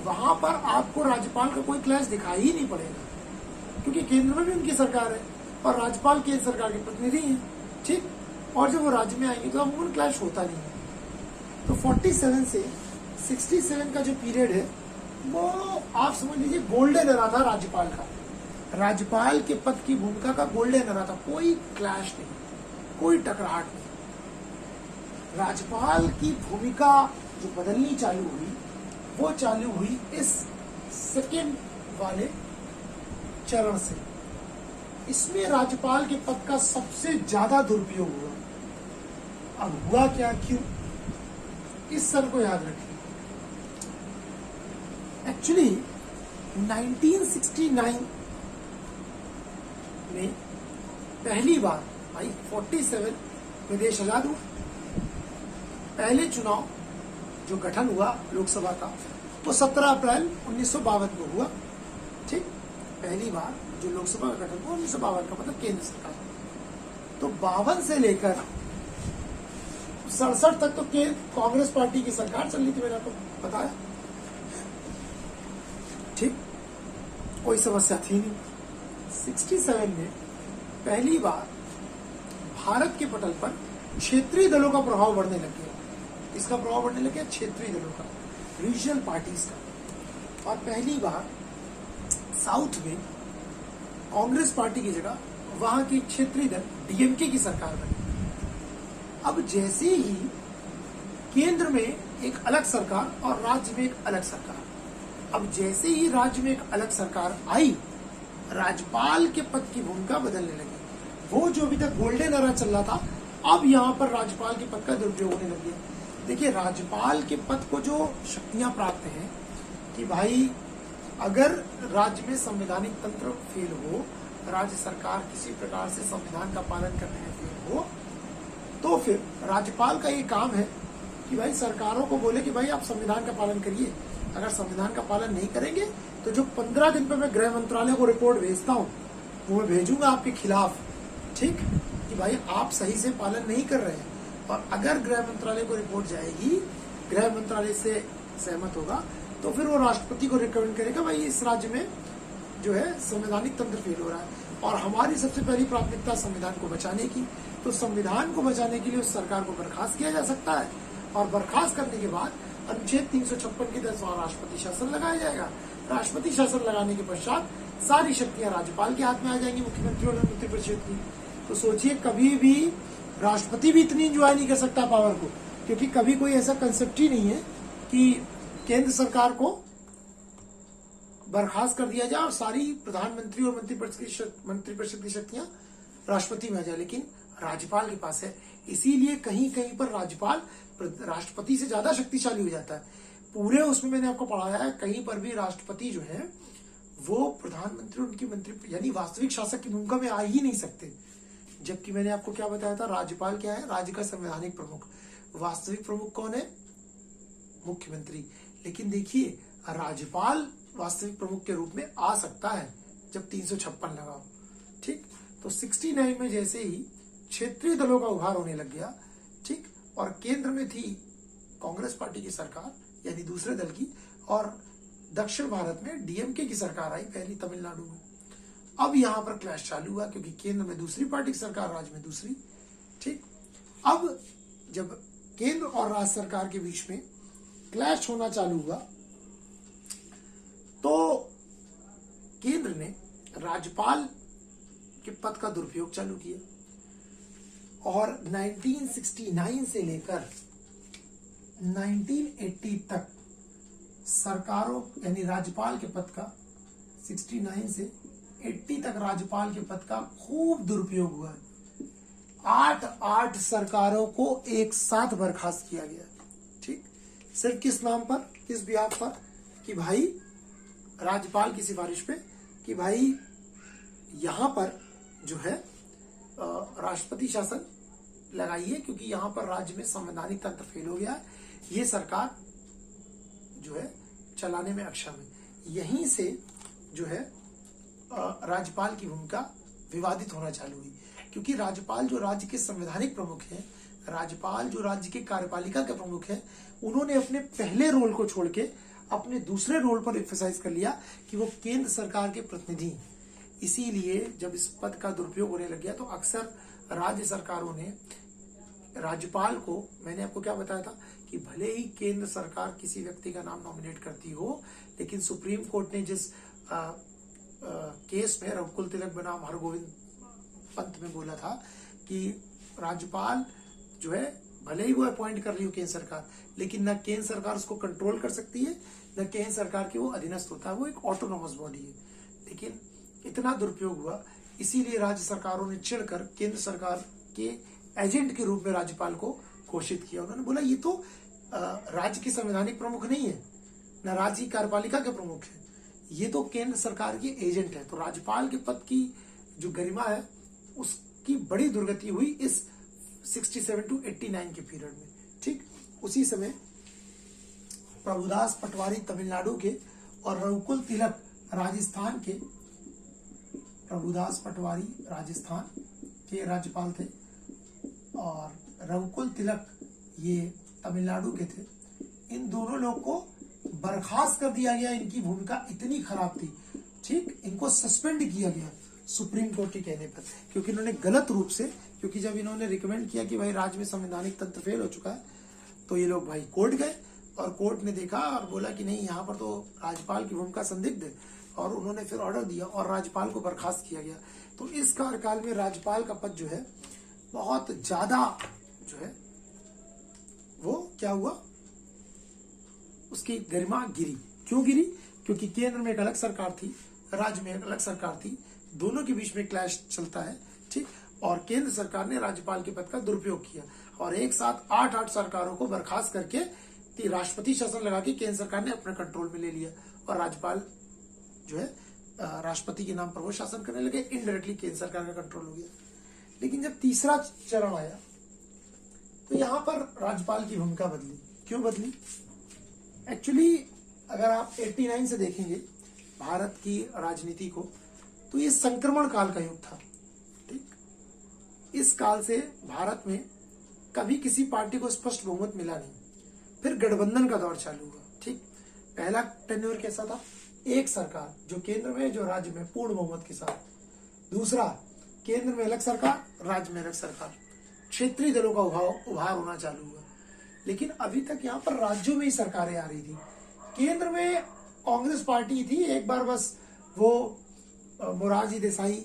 [SPEAKER 1] वहां पर आपको राज्यपाल का कोई क्लैश दिखाई ही नहीं पड़ेगा, क्योंकि केंद्र में भी उनकी सरकार है और राज्यपाल केंद्र सरकार के प्रतिनिधि हैं, ठीक। और जब वो राज्य में आएंगे तो अमूमन क्लैश होता नहीं है। तो 47 से 67 का जो पीरियड है वो आप समझ लीजिए गोल्डन एरा था राज्यपाल का। राज्यपाल के पद की भूमिका का गोल्डन एरा था, कोई क्लैश नहीं, कोई टकराहट नहीं। राज्यपाल की भूमिका जो बदलनी चालू हुई वो चालू हुई इस सेकेंड वाले चरण से। इसमें राज्यपाल के पद का सबसे ज्यादा दुरुपयोग हुआ। अब हुआ क्या, क्यों, इस सर को याद रखिए। एक्चुअली 1969 में पहली बार, भाई 47 में देश आजाद हुआ, पहले चुनाव जो गठन हुआ लोकसभा का वो 17 अप्रैल 1952 को हुआ, ठीक। पहली बार जो लोकसभा का गठन हुआ 1952 का, मतलब केंद्र सरकार। तो 52 से लेकर 67 तक तो कांग्रेस पार्टी की सरकार चल रही थी, मैंने आपको बताया, ठीक, कोई समस्या थी नहीं। 67 में पहली बार भारत के पटल पर क्षेत्रीय दलों का प्रभाव बढ़ने लग गया। इसका प्रभाव बढ़ने लग गया क्षेत्रीय दलों का, रीजनल पार्टीज का। और पहली बार साउथ में कांग्रेस पार्टी की जगह वहां की क्षेत्रीय दल डीएमके की सरकार बनी। अब जैसे ही केंद्र में एक अलग सरकार और राज्य में एक अलग सरकार, अब जैसे ही राज्य में एक अलग सरकार आई, राज्यपाल के पद की भूमिका बदलने लगी। वो जो अभी तक गोल्डन एरा चल रहा था, अब यहाँ पर राज्यपाल के पद का दुरुपयोग होने लग गया। देखिए, राज्यपाल के पद को जो शक्तियां प्राप्त हैं कि भाई अगर राज्य में संवैधानिक तंत्र फेल हो, राज्य सरकार किसी प्रकार से संविधान का पालन करने में फेल हो, तो फिर राज्यपाल का ये काम है कि भाई सरकारों को बोले कि भाई आप संविधान का पालन करिए। अगर संविधान का पालन नहीं करेंगे तो जो 15 दिन पे मैं गृह मंत्रालय को रिपोर्ट भेजता हूँ वो मैं भेजूंगा आपके खिलाफ, ठीक, कि भाई आप सही से पालन नहीं कर रहे हैं। और अगर गृह मंत्रालय को रिपोर्ट जाएगी, गृह मंत्रालय से सहमत होगा, तो फिर वो राष्ट्रपति को रिकमेंड करेगा भाई इस राज्य में जो है संवैधानिक तंत्र फेल हो रहा है और हमारी सबसे पहली प्राथमिकता संविधान को बचाने की। तो संविधान को बचाने के लिए उस सरकार को बर्खास्त किया जा सकता है और बर्खास्त करने के बाद अनुच्छेद 356 के तहत वहां राष्ट्रपति शासन लगाया जाएगा। राष्ट्रपति शासन लगाने के पश्चात सारी शक्तियां राज्यपाल के हाथ में आ जाएंगी, मुख्यमंत्री और मंत्रिपरिषद की। तो सोचिए, कभी भी राष्ट्रपति भी इतनी इंजॉय नहीं कर सकता पावर को, क्योंकि कभी कोई ऐसा कंसेप्ट ही नहीं है कि केंद्र सरकार को बर्खास्त कर दिया जाए और सारी प्रधानमंत्री और मंत्रिपरिषद की शक्तियां राष्ट्रपति में आ जाए, लेकिन राज्यपाल के पास है। इसीलिए कहीं कहीं पर राज्यपाल राष्ट्रपति से ज्यादा शक्तिशाली हो जाता है। पूरे उसमें मैंने आपको पढ़ाया है, कहीं पर भी राष्ट्रपति जो है वो प्रधानमंत्री और उनकी मंत्री यानी वास्तविक शासक की भूमिका में आ ही नहीं सकते। जबकि मैंने आपको क्या बताया था, राज्यपाल क्या है, राज्य का संवैधानिक प्रमुख। वास्तविक प्रमुख कौन है, मुख्यमंत्री। लेकिन देखिए, राज्यपाल वास्तविक प्रमुख के रूप में आ सकता है जब 356 लगाओ, ठीक। तो 69 में जैसे ही क्षेत्रीय दलों का उभार होने लग गया, ठीक, और केंद्र में थी कांग्रेस पार्टी की सरकार यानी दूसरे दल की, और दक्षिण भारत में डीएमके की सरकार आई पहली तमिलनाडु में। अब यहां पर क्लैश चालू हुआ क्योंकि केंद्र में दूसरी पार्टी की सरकार, राज्य में दूसरी। ठीक, अब जब केंद्र और राज्य सरकार के बीच में क्लैश होना चालू हुआ तो केंद्र ने राज्यपाल के पद का दुरुपयोग चालू किया और 1969 से लेकर 1980 तक सरकारों यानी राज्यपाल के पद का 69 से 80 तक राज्यपाल के पद का खूब दुरुपयोग हुआ। 8 सरकारों को एक साथ बर्खास्त किया गया। ठीक, सिर्फ किस नाम पर, किस बिहाफ पर कि भाई राज्यपाल की सिफारिश पे कि भाई यहां पर जो है राष्ट्रपति शासन लगाइए क्योंकि यहां पर राज्य में संवैधानिक तंत्र फेल हो गया है, ये सरकार जो है चलाने में अक्षम है। यहीं से जो है राज्यपाल की भूमिका विवादित होना चालू हुई क्योंकि राज्यपाल जो राज्य के संवैधानिक प्रमुख हैं, राज्यपाल जो राज्य के कार्यपालिका के प्रमुख हैं, उन्होंने अपने पहले रोल को छोड़ के अपने दूसरे रोल पर एम्फसाइज कर लिया कि वो केंद्र सरकार के प्रतिनिधि। इसीलिए जब इस पद का दुरुपयोग होने लग गया तो अक्सर राज्य सरकारों ने राज्यपाल को, मैंने आपको क्या बताया था कि भले ही केंद्र सरकार किसी व्यक्ति का नाम नॉमिनेट करती हो, लेकिन सुप्रीम कोर्ट ने जिस केस में रघुकुल तिलक बनाम हरगोविंद पंत में बोला था कि राज्यपाल जो है भले ही वो अपॉइंट कर रही हो केंद्र सरकार, लेकिन न केंद्र सरकार उसको कंट्रोल कर सकती है, न केंद्र सरकार की वो अधीनस्थ होता है, वो एक ऑटोनोमस बॉडी है। लेकिन इतना दुरुपयोग हुआ, इसीलिए राज्य सरकारों ने चिढ़कर केंद्र सरकार के एजेंट के रूप में राज्यपाल को घोषित किया। उन्होंने बोला ये तो राज्य के संवैधानिक प्रमुख नहीं है, न राज्य की कार्यपालिका के प्रमुख है, ये तो केंद्र सरकार के एजेंट है। तो राज्यपाल के पद की जो गरिमा है उसकी बड़ी दुर्गति हुई इस 67 to 89 के पीरियड में। ठीक, उसी समय प्रभुदास पटवारी तमिलनाडु के और रघुकुल तिलक राजस्थान के, प्रभुदास पटवारी राजस्थान के राज्यपाल थे और रघुकुल तिलक ये तमिलनाडु के थे। इन दोनों लोग को बर्खास्त कर दिया गया, इनकी भूमिका इतनी खराब थी। ठीक, इनको सस्पेंड किया गया सुप्रीम कोर्ट के कहने पर क्योंकि इन्होंने गलत रूप से, क्योंकि जब इन्होंने रिकमेंड किया कि भाई राज्य में संवैधानिक तंत्र फेल हो चुका है तो ये लोग भाई कोर्ट गए और कोर्ट ने देखा और बोला कि नहीं, यहाँ पर तो राज्यपाल की भूमिका संदिग्ध है और उन्होंने फिर ऑर्डर दिया और राज्यपाल को बर्खास्त किया गया। तो इस कार्यकाल में राज्यपाल का पद जो है बहुत ज्यादा जो है वो क्या हुआ, उसकी गरिमा गिरी। क्यों गिरी? क्योंकि केंद्र में एक अलग सरकार थी, राज्य में एक अलग सरकार थी, दोनों के बीच में क्लैश चलता है। ठीक, और केंद्र सरकार ने राज्यपाल के पद का दुरुपयोग किया और एक साथ 8 सरकारों को बर्खास्त करके राष्ट्रपति शासन लगा के केंद्र सरकार ने अपने कंट्रोल में ले लिया और राज्यपाल जो है राष्ट्रपति के नाम पर वो शासन करने लगे, इनडायरेक्टली केंद्र सरकार का कंट्रोल हो गया। लेकिन जब तीसरा चरण आया तो यहां पर राज्यपाल की भूमिका बदली। क्यों बदली? एक्चुअली अगर आप 89 से देखेंगे भारत की राजनीति को तो ये संक्रमण काल का युग था। ठीक, इस काल से भारत में कभी किसी पार्टी को स्पष्ट बहुमत मिला नहीं। फिर गठबंधन का दौर चालू हुआ। ठीक, पहला टेन्योर कैसा था? एक सरकार जो केंद्र में जो राज्य में पूर्ण बहुमत के साथ। दूसरा, केंद्र में अलग सरकार, राज्य में अलग सरकार, क्षेत्रीय दलों का उभार होना चालू हुआ। लेकिन अभी तक यहाँ पर राज्यों में ही सरकारें आ रही थी। केंद्र में कांग्रेस पार्टी थी, एक बार बस वो मोरारजी देसाई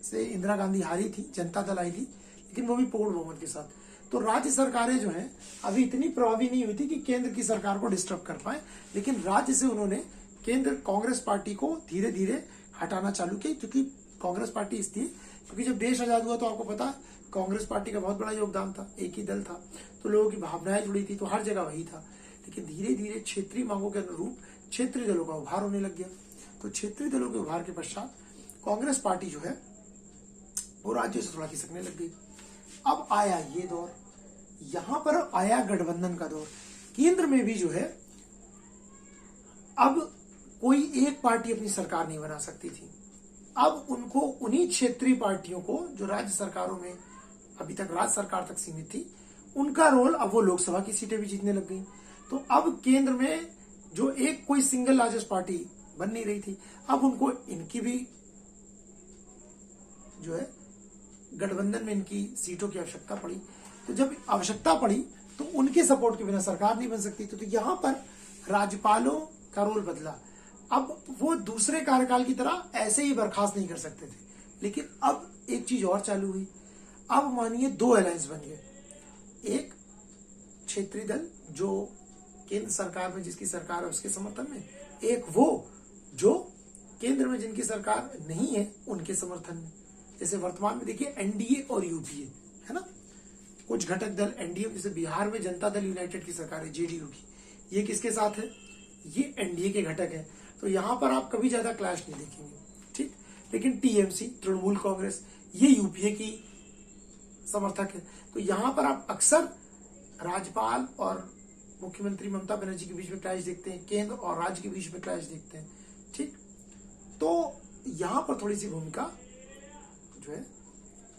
[SPEAKER 1] से इंदिरा गांधी हारी थी, जनता दल आई थी, लेकिन वो भी पूर्ण बहुमत के साथ। तो राज्य सरकारें जो हैं अभी इतनी प्रभावी नहीं हुई थी कि केंद्र की सरकार को डिस्टर्ब कर पाए, लेकिन राज्य से उन्होंने केंद्र कांग्रेस पार्टी को धीरे धीरे हटाना चालू किया। क्योंकि कांग्रेस पार्टी इसलिए क्योंकि जब देश आजाद हुआ तो आपको पता है कांग्रेस पार्टी का बहुत बड़ा योगदान था, एक ही दल था, तो लोगों की भावनाएं जुड़ी थी, तो हर जगह वही था। लेकिन धीरे धीरे क्षेत्रीय मांगों के अनुरूप क्षेत्रीय दलों का उभार होने लग गया। तो क्षेत्रीय दलों के उभार के पश्चात कांग्रेस पार्टी जो है वो राज्यों से थोड़ा खिसकने लग गई। अब आया ये दौर, यहां पर आया गठबंधन का दौर। केंद्र में भी जो है अब कोई एक पार्टी अपनी सरकार नहीं बना सकती थी। अब उनको उन्हीं क्षेत्रीय पार्टियों को जो राज्य सरकारों में अभी तक राज्य सरकार तक सीमित थी, उनका रोल अब वो लोकसभा की सीटें भी जीतने लग गई। तो अब केंद्र में जो एक कोई सिंगल लार्जेस्ट पार्टी बन नहीं रही थी, अब उनको इनकी भी जो है गठबंधन में इनकी सीटों की आवश्यकता पड़ी। तो जब आवश्यकता पड़ी तो उनके सपोर्ट के बिना सरकार नहीं बन सकती। तो यहां पर राज्यपालों का रोल बदला। अब वो दूसरे कार्यकाल की तरह ऐसे ही बर्खास्त नहीं कर सकते थे, लेकिन अब एक चीज और चालू हुई। अब मानिए दो अलायंस बन गए, एक क्षेत्रीय दल जो केंद्र सरकार में जिसकी सरकार है उसके समर्थन में, एक वो जो केंद्र में जिनकी सरकार नहीं है उनके समर्थन में। जैसे वर्तमान में देखिए एनडीए और यूपीए है ना, कुछ घटक दल एनडीए, जैसे बिहार में जनता दल यूनाइटेड की सरकार है जेडीयू की, ये किसके साथ है, ये एनडीए के घटक है। तो यहां पर आप कभी ज्यादा क्लैश नहीं देखेंगे, ठीक। लेकिन टीएमसी तृणमूल कांग्रेस ये यूपीए की समर्थक है। तो यहां पर आप अक्सर राज्यपाल और मुख्यमंत्री ममता बनर्जी के बीच में क्लैश देखते हैं, केंद्र और राज्य के बीच में क्लैश देखते हैं, ठीक। तो यहां पर थोड़ी सी भूमिका जो है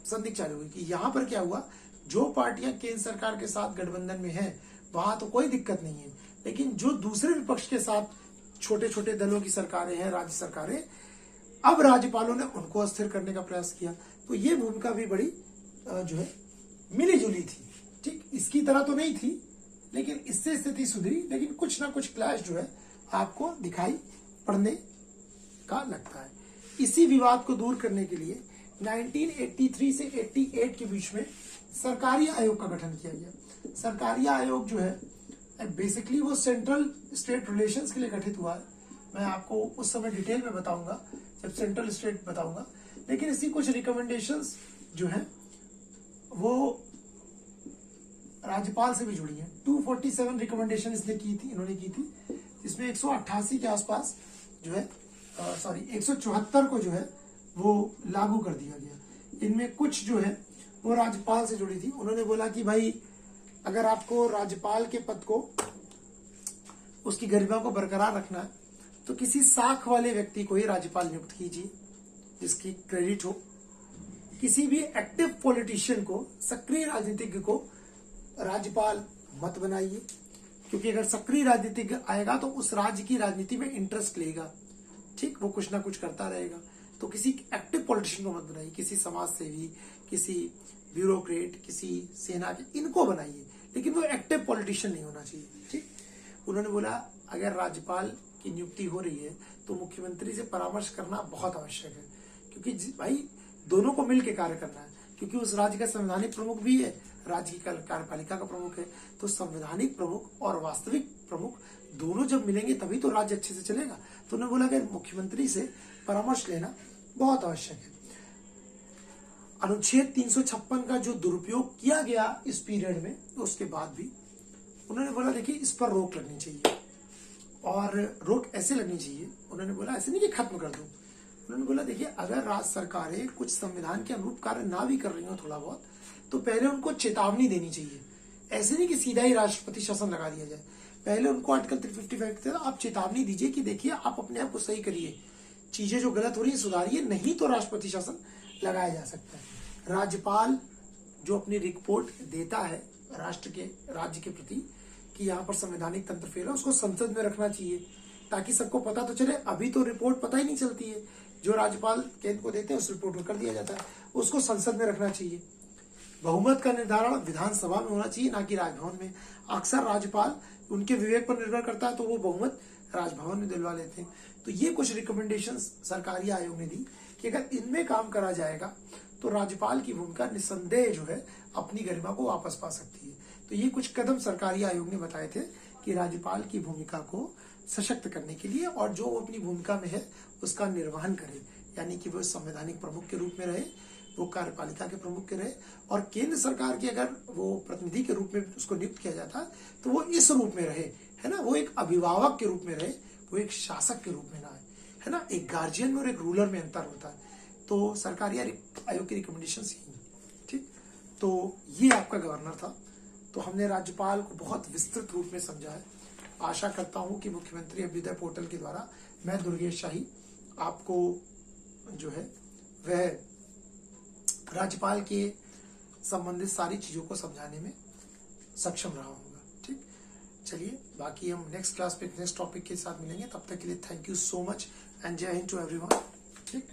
[SPEAKER 1] संदिग्ध चालू हुई कि यहां पर क्या हुआ, जो पार्टियां केंद्र सरकार के साथ गठबंधन में हैं वहां तो कोई दिक्कत नहीं है, लेकिन जो दूसरे विपक्ष के साथ छोटे छोटे दलों की सरकारें हैं, राज्य सरकारें, अब राज्यपालों ने उनको अस्थिर करने का प्रयास किया। तो ये भूमिका भी बड़ी जो है मिली जुली थी, ठीक। इसकी तरह तो नहीं थी, लेकिन इससे स्थिति सुधरी, लेकिन कुछ ना कुछ क्लैश जो है आपको दिखाई पड़ने का लगता है। इसी विवाद को दूर करने के लिए 1983 से 88 के बीच में सरकारी आयोग का गठन किया गया। सरकारी आयोग जो है बेसिकली वो सेंट्रल स्टेट रिलेशंस के लिए गठित हुआ है। मैं आपको उस समय डिटेल में बताऊंगा जब सेंट्रल स्टेट बताऊंगा, लेकिन इसकी कुछ रिकमेंडेशंस जो है वो राज्यपाल से भी जुड़ी है। 247 रिकमेंडेशन इसने की थी, इन्होंने की थी, जिसमें 188 के आसपास जो है 174 को जो है वो लागू कर दिया गया। इनमें कुछ जो है वो राज्यपाल से जुड़ी थी। उन्होंने बोला कि भाई अगर आपको राज्यपाल के पद को उसकी गरिमा को बरकरार रखना है तो किसी साख वाले व्यक्ति को ही राज्यपाल नियुक्त कीजिए जिसकी क्रेडिट हो। किसी भी एक्टिव पॉलिटिशियन को, सक्रिय राजनीतिज्ञ को राज्यपाल मत बनाइए, क्योंकि अगर सक्रिय राजनीतिज्ञ आएगा तो उस राज्य की राजनीति में इंटरेस्ट लेगा, ठीक, वो कुछ ना कुछ करता रहेगा। तो किसी एक्टिव पॉलिटिशियन को मत बनाइए, किसी समाज सेवी, किसी ब्यूरोक्रेट, किसी सेना के, इनको बनाइए, लेकिन वो एक्टिव पॉलिटिशियन नहीं होना चाहिए, ठीक। उन्होंने बोला अगर राज्यपाल की नियुक्ति हो रही है तो मुख्यमंत्री से परामर्श करना बहुत आवश्यक है, क्योंकि भाई दोनों को मिलकर कार्य करना है, क्योंकि उस राज्य का संवैधानिक प्रमुख भी है, राज्य की कार्यपालिका का प्रमुख है। तो संवैधानिक प्रमुख और वास्तविक प्रमुख दोनों जब मिलेंगे तभी तो राज्य अच्छे से चलेगा। तो उन्होंने बोला कि मुख्यमंत्री से परामर्श लेना बहुत आवश्यक है। अनुच्छेद 356 का जो दुरुपयोग किया गया इस पीरियड में, उसके बाद भी उन्होंने बोला देखिए इस पर रोक लगनी चाहिए, और रोक ऐसे लगनी चाहिए, उन्होंने बोला ऐसे नहीं कि खत्म कर दो। उन्होंने बोला देखिए अगर राज्य सरकारें कुछ संविधान के अनुरूप कार्य ना भी कर रही हो थोड़ा बहुत, तो पहले उनको चेतावनी देनी चाहिए। ऐसे नहीं कि सीधा ही राष्ट्रपति शासन लगा दिया जाए, पहले उनको आर्टिकल 355 के तहत आप चेतावनी दीजिए कि देखिए आप अपने आप को सही करिए, चीजें जो गलत हो रही है सुधारिए, नहीं तो राष्ट्रपति शासन लगाया जा सकता है। राज्यपाल जो अपनी रिपोर्ट देता है राष्ट्र के, राज्य के प्रति कि यहाँ पर संवैधानिक तंत्र फेल है, उसको संसद में रखना चाहिए ताकि सबको पता तो चले। अभी तो रिपोर्ट पता ही नहीं चलती है, जो राज्यपाल केंद्र को देते हैं उस रिपोर्ट में कर दिया जाता है, उसको संसद में रखना चाहिए। बहुमत का निर्धारण विधानसभा में होना चाहिए, ना कि राजभवन में। अक्सर राज्यपाल उनके विवेक पर निर्भर करता है, तो वो बहुमत राजभवन में दिलवा लेते हैं। तो ये कुछ रिकमेंडेशंस सरकारी आयोग ने दी कि अगर इनमें काम करा जाएगा तो राज्यपाल की भूमिका निसंदेह जो है अपनी गरिमा को वापस पा सकती है। तो ये कुछ कदम सरकारी आयोग ने बताए थे कि राज्यपाल की भूमिका को सशक्त करने के लिए, और जो वो अपनी भूमिका में है उसका निर्वहन करे, यानी कि वो संवैधानिक प्रमुख के रूप में रहे, वो कार्यपालिका के प्रमुख के रहे, और केंद्र सरकार के अगर वो प्रतिनिधि के रूप में उसको नियुक्त किया जाता तो वो इस रूप में रहे, है ना, वो एक अभिभावक के रूप में रहे, वो एक शासक के रूप में ना आए, है ना। एक गार्जियन में और एक रूलर में अंतर होता है। तो सरकारी आयोग की रिकमेंडेशन यही, ठीक। तो ये आपका गवर्नर था। तो हमने राज्यपाल को बहुत विस्तृत रूप में समझा है। आशा करता हूं कि मुख्यमंत्री अभ्युदय पोर्टल के द्वारा मैं दुर्गेश शाही आपको जो है वह राज्यपाल के संबंधित सारी चीजों को समझाने में सक्षम रहा होगा, ठीक। चलिए बाकी हम नेक्स्ट क्लास पे नेक्स्ट टॉपिक के साथ मिलेंगे, तब तक के लिए thank you so much and जय हिंद टू एवरीवन। ठीक।